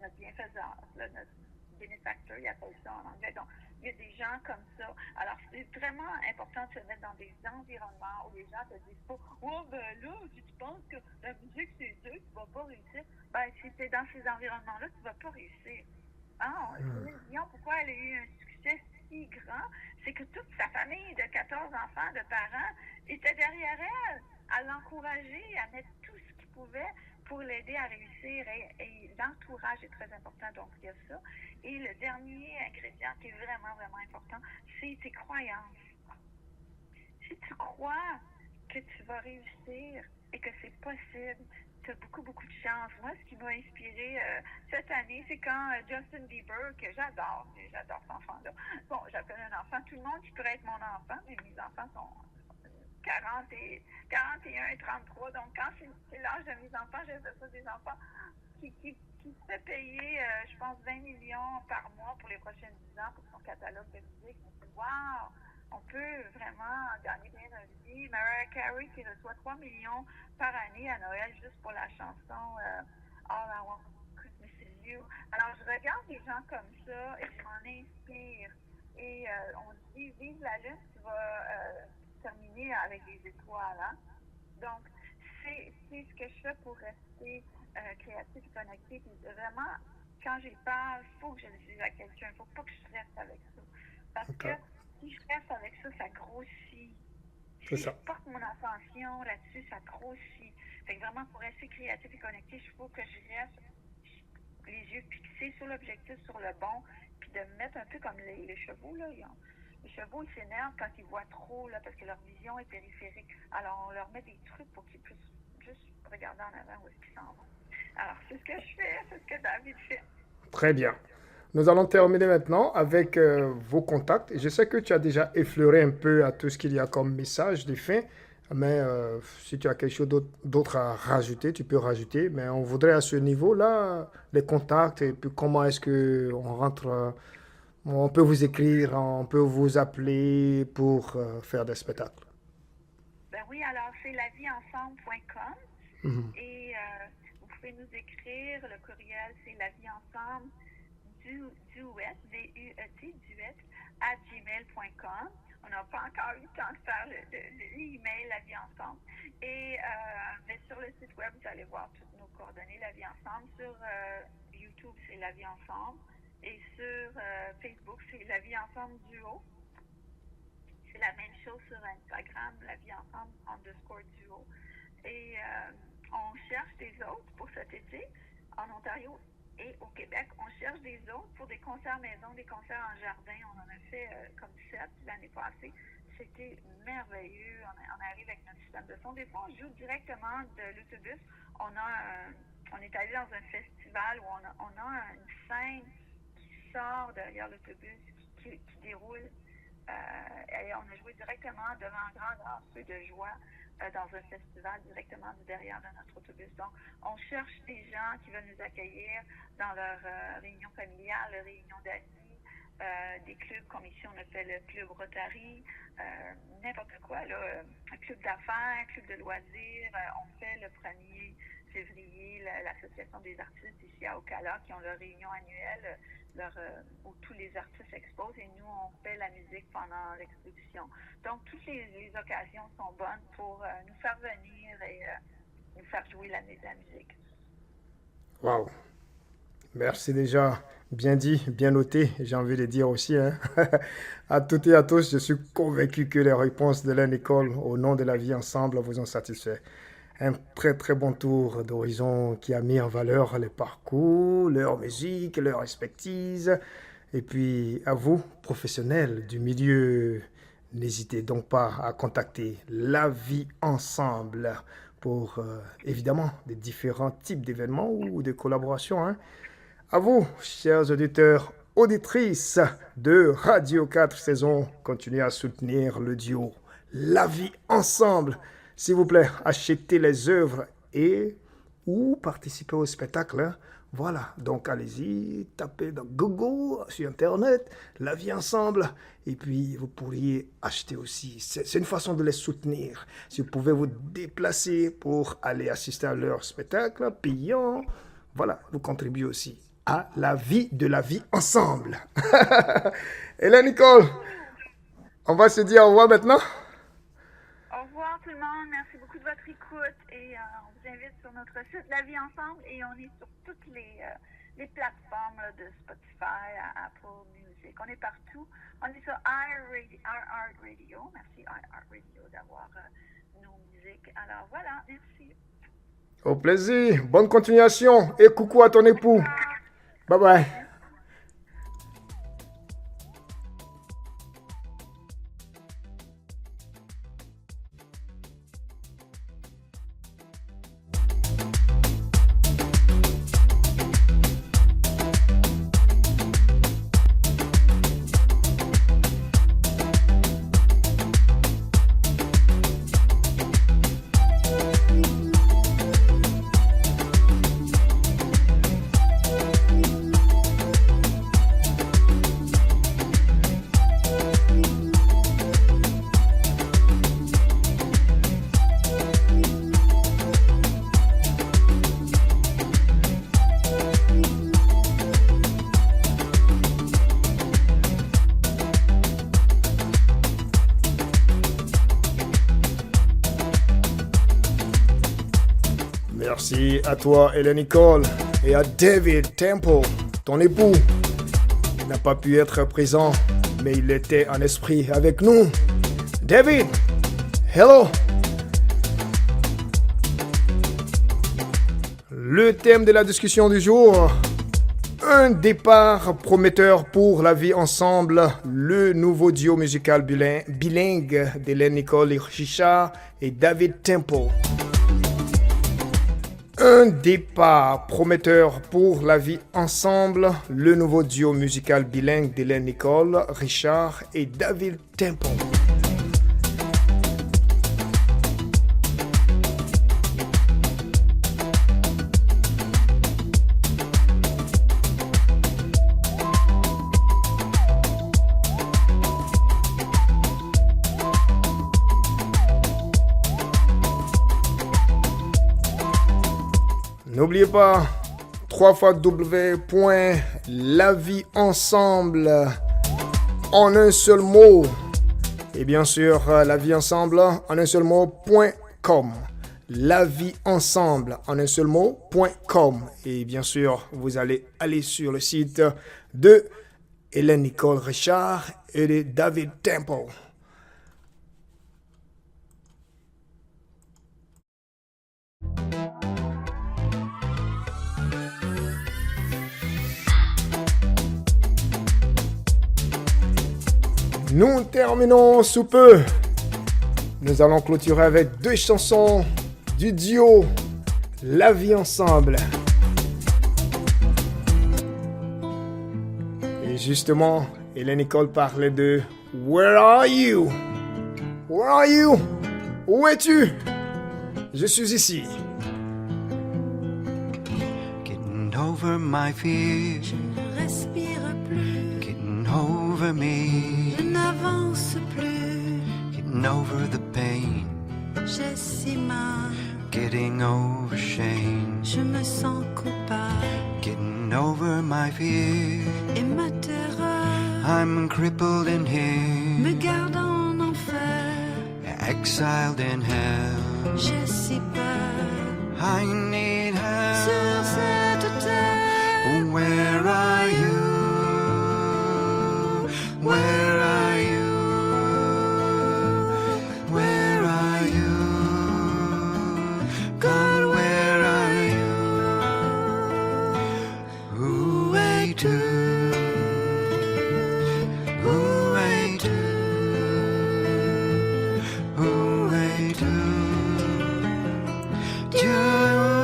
S7: notre bienfaiseur, là, notre bénéfacteur, il appelle ça en anglais. Donc, il y a des gens comme ça. Alors, c'est vraiment important de se mettre dans des environnements où les gens te disent pas « Oh, ben là, si tu penses que la musique, c'est dur, tu vas pas réussir. » Ben, si tu es dans ces environnements-là, tu vas pas réussir. Ah, Céline Dion, pourquoi elle a eu un succès si grand? C'est que toute sa famille de 14 enfants, de parents, était derrière elle, à l'encourager, à mettre tout ce qu'ils pouvaient pour l'aider à réussir. Et l'entourage est très important, donc il y a ça. Et le dernier ingrédient qui est vraiment, vraiment important, c'est tes croyances. Si tu crois que tu vas réussir et que c'est possible, tu as beaucoup, beaucoup de chance. Moi, ce qui m'a inspiré cette année, c'est quand Justin Bieber, que j'adore cet enfant-là. Bon, j'appelle un enfant, tout le monde qui pourrait être mon enfant, mais mes enfants sont 41 et 33. Donc, quand c'est l'âge de mes enfants, j'ai fait ça des enfants qui se fait payer, je pense, 20 millions par mois pour les prochaines 10 ans pour son catalogue de musique. Wow! On peut vraiment gagner bien notre vie. Mariah Carey qui reçoit 3 millions par année à Noël juste pour la chanson All I Want for Christmas Is you. Alors, je regarde des gens comme ça et je m'en inspire. Et on dit, vive la lune, tu vas terminer avec des étoiles. Hein? Donc, c'est ce que je fais pour rester créatif et connecté. Puis vraiment, quand j'ai peur, il faut que je le dise à quelqu'un. Il ne faut pas que je reste avec ça. Parce que si je reste avec ça, ça grossit. Si je porte mon attention là-dessus, ça grossit. Fait que vraiment, pour rester créatif et connecté, il faut que je reste les yeux fixés sur l'objectif, sur le bon, puis de me mettre un peu comme les chevaux, là. Les chevaux, ils s'énervent quand ils voient trop, là, parce que leur vision est périphérique. Alors, on leur met des trucs pour qu'ils puissent juste regarder en avant où est-ce qu'ils s'en vont. Alors, c'est ce que je fais, c'est ce que David fait.
S5: Très bien. Nous allons terminer maintenant avec vos contacts. Je sais que tu as déjà effleuré un peu à tout ce qu'il y a comme message de fin, mais si tu as quelque chose d'autre à rajouter, tu peux rajouter. Mais on voudrait à ce niveau-là les contacts et puis comment est-ce qu'on rentre, on peut vous écrire, on peut vous appeler pour faire des spectacles.
S7: Ben oui, alors c'est laviehensemble.com et vous pouvez nous écrire, le courriel c'est laviehensemble duet, D-U-E-T, duet, @gmail.com. On n'a pas encore eu le temps de faire l'email La Vie Ensemble. Et mais sur le site web, vous allez voir toutes nos coordonnées La Vie Ensemble. Sur YouTube, c'est La Vie Ensemble. Et sur Facebook, c'est La Vie Ensemble Duo. C'est la même chose sur Instagram, La Vie Ensemble _duo. Et on cherche des autres pour cet été en Ontario et au Québec. On cherche des autres pour des concerts maison, des concerts en jardin. On en a fait comme 7 l'année passée. C'était merveilleux. On arrive avec notre système de son. Des fois, on joue directement de l'autobus. On est allé dans un festival où on a une scène qui sort derrière l'autobus, qui déroule. Et on a joué directement devant un grand feu de joie dans un festival directement du derrière de notre autobus. Donc, on cherche des gens qui veulent nous accueillir dans leur réunion familiale, leur réunion d'amis, des clubs comme ici on appelle le club Rotary, n'importe quoi, là, un club d'affaires, un club de loisirs. On fait le 1er février l'association des artistes ici à Ocala qui ont leur réunion annuelle où tous les artistes exposent et nous on fait la musique pendant l'exposition. Donc toutes les occasions sont bonnes pour nous faire venir et nous faire jouer la musique.
S5: Wow. Merci déjà. Bien dit, bien noté, j'ai envie de dire aussi. Hein. À toutes et à tous, je suis convaincu que les réponses de Nicole au nom de La Vie Ensemble vous ont satisfait. Un très très bon tour d'horizon qui a mis en valeur les parcours, leur musique, leur expertise. Et puis à vous, professionnels du milieu, n'hésitez donc pas à contacter La Vie Ensemble pour évidemment des différents types d'événements ou de collaborations. Hein. À vous, chers auditeurs, auditrices de Radio 4 Saisons, continuez à soutenir le duo La Vie Ensemble. S'il vous plaît, achetez les œuvres ou participez au spectacle. Hein. Voilà, donc allez-y, tapez dans Google, sur Internet, La Vie Ensemble, et puis vous pourriez acheter aussi. C'est une façon de les soutenir. Si vous pouvez vous déplacer pour aller assister à leur spectacle payant, voilà, vous contribuez aussi à la vie de La Vie Ensemble. Et là, Nicole, on va se dire au revoir maintenant.
S7: Au revoir tout le monde, merci beaucoup de votre écoute et on vous invite sur notre site La Vie Ensemble et on est sur toutes les plateformes là, de Spotify, Apple Music, on est partout. On est sur iHeartRadio, merci iHeartRadio d'avoir nos musiques. Alors voilà, merci.
S5: Au plaisir, bonne continuation et coucou à ton époux. Bye bye. Merci à toi, Hélène Nicole, et à David Temple, ton époux. Il n'a pas pu être présent, mais il était en esprit avec nous. David, hello. Le thème de la discussion du jour, un départ prometteur pour la vie ensemble, le nouveau duo musical bilingue d'Hélène Nicole Richard et David Temple. Un départ prometteur pour la vie ensemble, le nouveau duo musical bilingue d'Hélène Nicole Richard et David Temple. N'oubliez pas, www.lavie-ensemble en un seul mot. Et bien sûr, la vie ensemble en un seul mot.com. La vie ensemble en un seul mot.com. Et bien sûr, vous allez aller sur le site de Hélène Nicole Richard et de David Temple. Nous terminons sous peu. Nous allons clôturer avec 2 chansons du duo La vie ensemble. Et justement, Hélène Nicole parlait de Where are you? Where are you? Où es-tu? Je suis ici.
S9: Getting over my fear.
S6: Je ne respire plus.
S9: Getting over me.
S6: Je n'avance plus.
S9: Getting over the pain.
S6: J'ai si mal.
S9: Getting over shame.
S6: Je me sens coupable.
S9: Getting over my fear.
S6: Et ma terreur
S9: I'm crippled in here.
S6: me garde en enfer.
S9: Exiled in hell.
S6: J'ai si peur.
S9: I need help.
S6: Sur cette terre.
S9: Where are you? Where are you? Where are you? God, where are you? Who ate you? Who ate you? Who ate you? You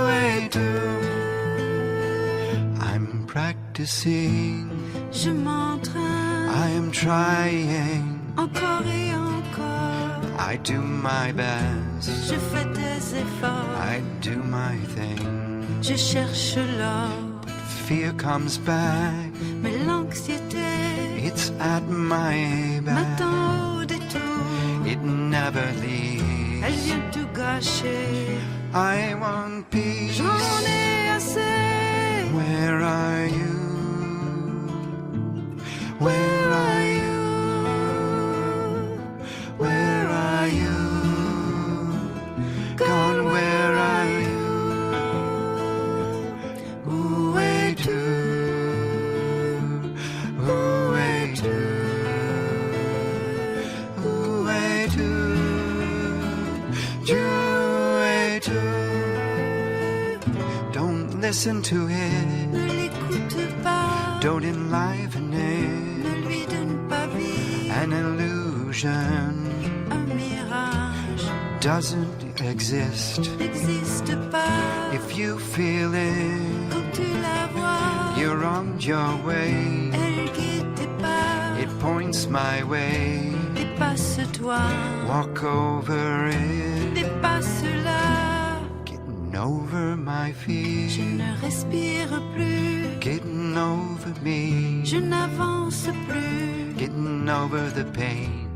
S9: ate you. I'm practicing.
S6: Je m'entraîne.
S9: I am trying.
S6: Encore et encore.
S9: I do my best.
S6: Je fais des efforts.
S9: I do my thing.
S6: Je cherche l'or.
S9: Fear comes back.
S6: Mais l'anxiété
S9: It's at my back.
S6: m'attend au détour.
S9: It never leaves.
S6: Elle vient tout gâcher.
S9: I want peace.
S6: J'en ai assez.
S9: Where are you? Where are you? Where are you? God, where are you? Who ate you? Who ate you? Who ate you? You ate you. Don't listen to it.
S6: Ne l'écoute pas.
S9: Don't enliven it.
S6: Ne lui donne pas vie.
S9: An illusion
S6: Un mirage
S9: doesn't exist.
S6: n'existe pas.
S9: If you feel it,
S6: Quand tu la vois,
S9: you're on your way.
S6: elle guide tes pas.
S9: It points my way.
S6: Dépasse-toi.
S9: Walk over it.
S6: Dépasse-la.
S9: Getting over my
S6: Je
S9: fear.
S6: ne respire plus.
S9: Getting over me.
S6: Je n'avance plus.
S9: Getting over the pain.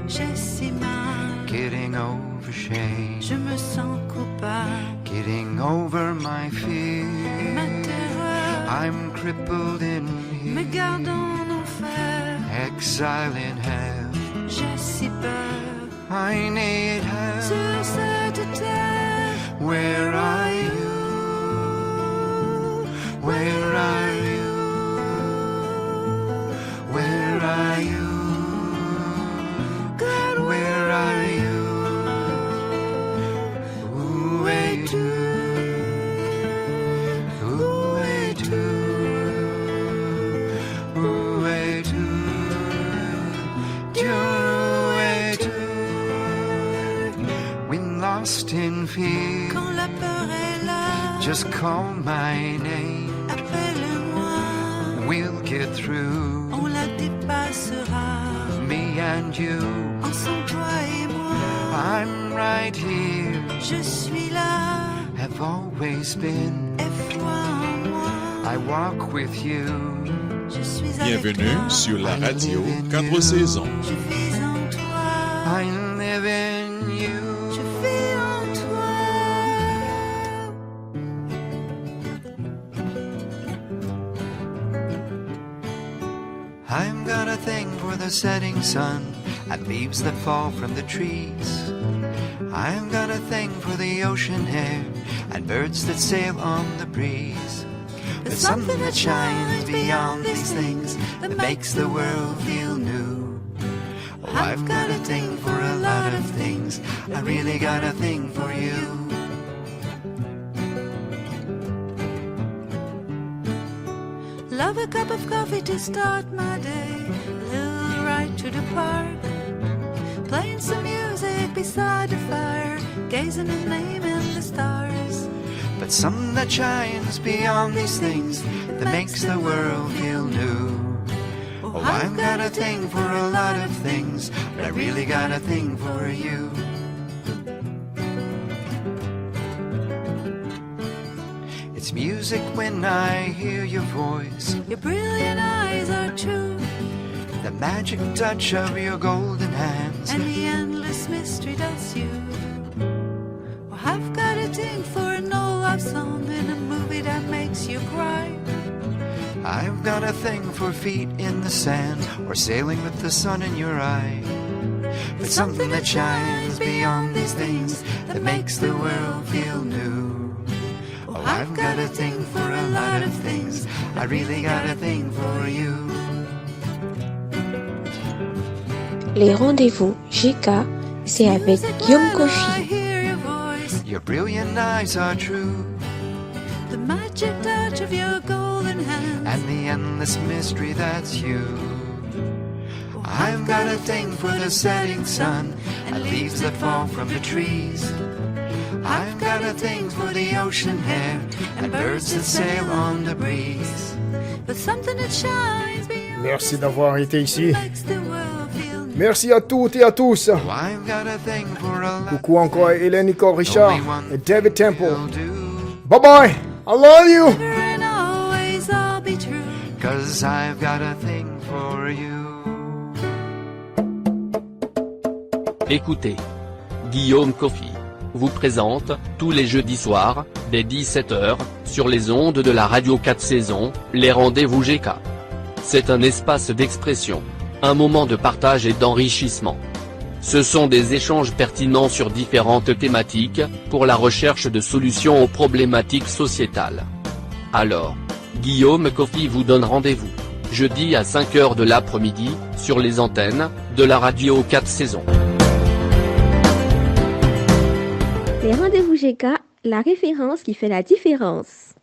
S6: J'ai si mal.
S9: Getting over shame.
S6: Je me sens coupable.
S9: Getting over my fear.
S6: Ma terreur
S9: I'm crippled in
S6: me
S9: here.
S6: garde en enfer.
S9: Exile in hell.
S6: J'ai si peur.
S9: I need help.
S6: Sur cette terre.
S9: Where are you? lost in fear,
S6: quand la peur est là,
S9: just call my name.
S6: Appelle-moi,
S9: we'll get through.
S6: On la dépassera,
S9: me and you.
S6: Ensemble toi et moi,
S9: I'm right here.
S6: Je suis là,
S9: have always been.
S6: Et foi en moi,
S9: I walk with you.
S6: Je suis avec
S2: Bienvenue
S6: toi.
S2: sur la radio 4 saisons.
S6: Je vis en toi,
S9: I live in you.
S6: Je vis en toi.
S9: I've got a thing for the setting sun and leaves that fall from the trees. I've got a thing for the ocean air and birds that sail on the breeze. But something that shines beyond these things that makes the world feel new. Oh, I've got a thing for a lot of things. I really got a thing for you.
S6: Love a cup of coffee to start my day, a little ride to the park, playing some music beside the fire, gazing and naming the stars.
S9: But something that shines beyond these things that makes the world feel new. Oh, I've got a thing for a lot of things, but I really got a thing for you. It's music when I hear your voice.
S6: Your brilliant eyes are true,
S9: The magic touch of your golden hands.
S6: and the endless mystery that's you. Oh, I've got a thing for an old love song in a movie that makes you cry.
S9: I've got a thing for feet in the sand or sailing with the sun in your eye. But something that shines beyond these things that makes the world feel new. Oh, I've got a thing for a lot of things. I really got a thing for you.
S8: Les rendez-vous GK, c'est avec Guillaume Kofi.
S9: Your brilliant eyes are true,
S6: The magic touch of your golden hands,
S9: and the endless mystery that's you. I've got a thing for the setting sun and leaves that fall from the trees. I've got a thing for the ocean air and birds that sail on the breeze.
S6: but something that shines beyond
S5: Merci d'avoir été ici.
S6: makes the world feel new.
S5: Merci à toutes et à tous.
S9: Oh, I've got a thing for a lot
S5: Coucou encore à Hélène Nicole Richard et David Temple.
S9: will do,
S5: Bye bye. I love you.
S6: And always I'll be true.
S9: 'cause I've got a thing for you.
S3: Écoutez, Guillaume Kofi vous présente, tous les jeudis soirs, dès 17h, sur les ondes de la radio 4 saisons, les rendez-vous GK. C'est un espace d'expression, un moment de partage et d'enrichissement. Ce sont des échanges pertinents sur différentes thématiques, pour la recherche de solutions aux problématiques sociétales. Alors, Guillaume Kofi vous donne rendez-vous, jeudi à 5h de l'après-midi, sur les antennes, de la radio 4 saisons.
S10: Les rendez-vous GK, la référence qui fait la différence.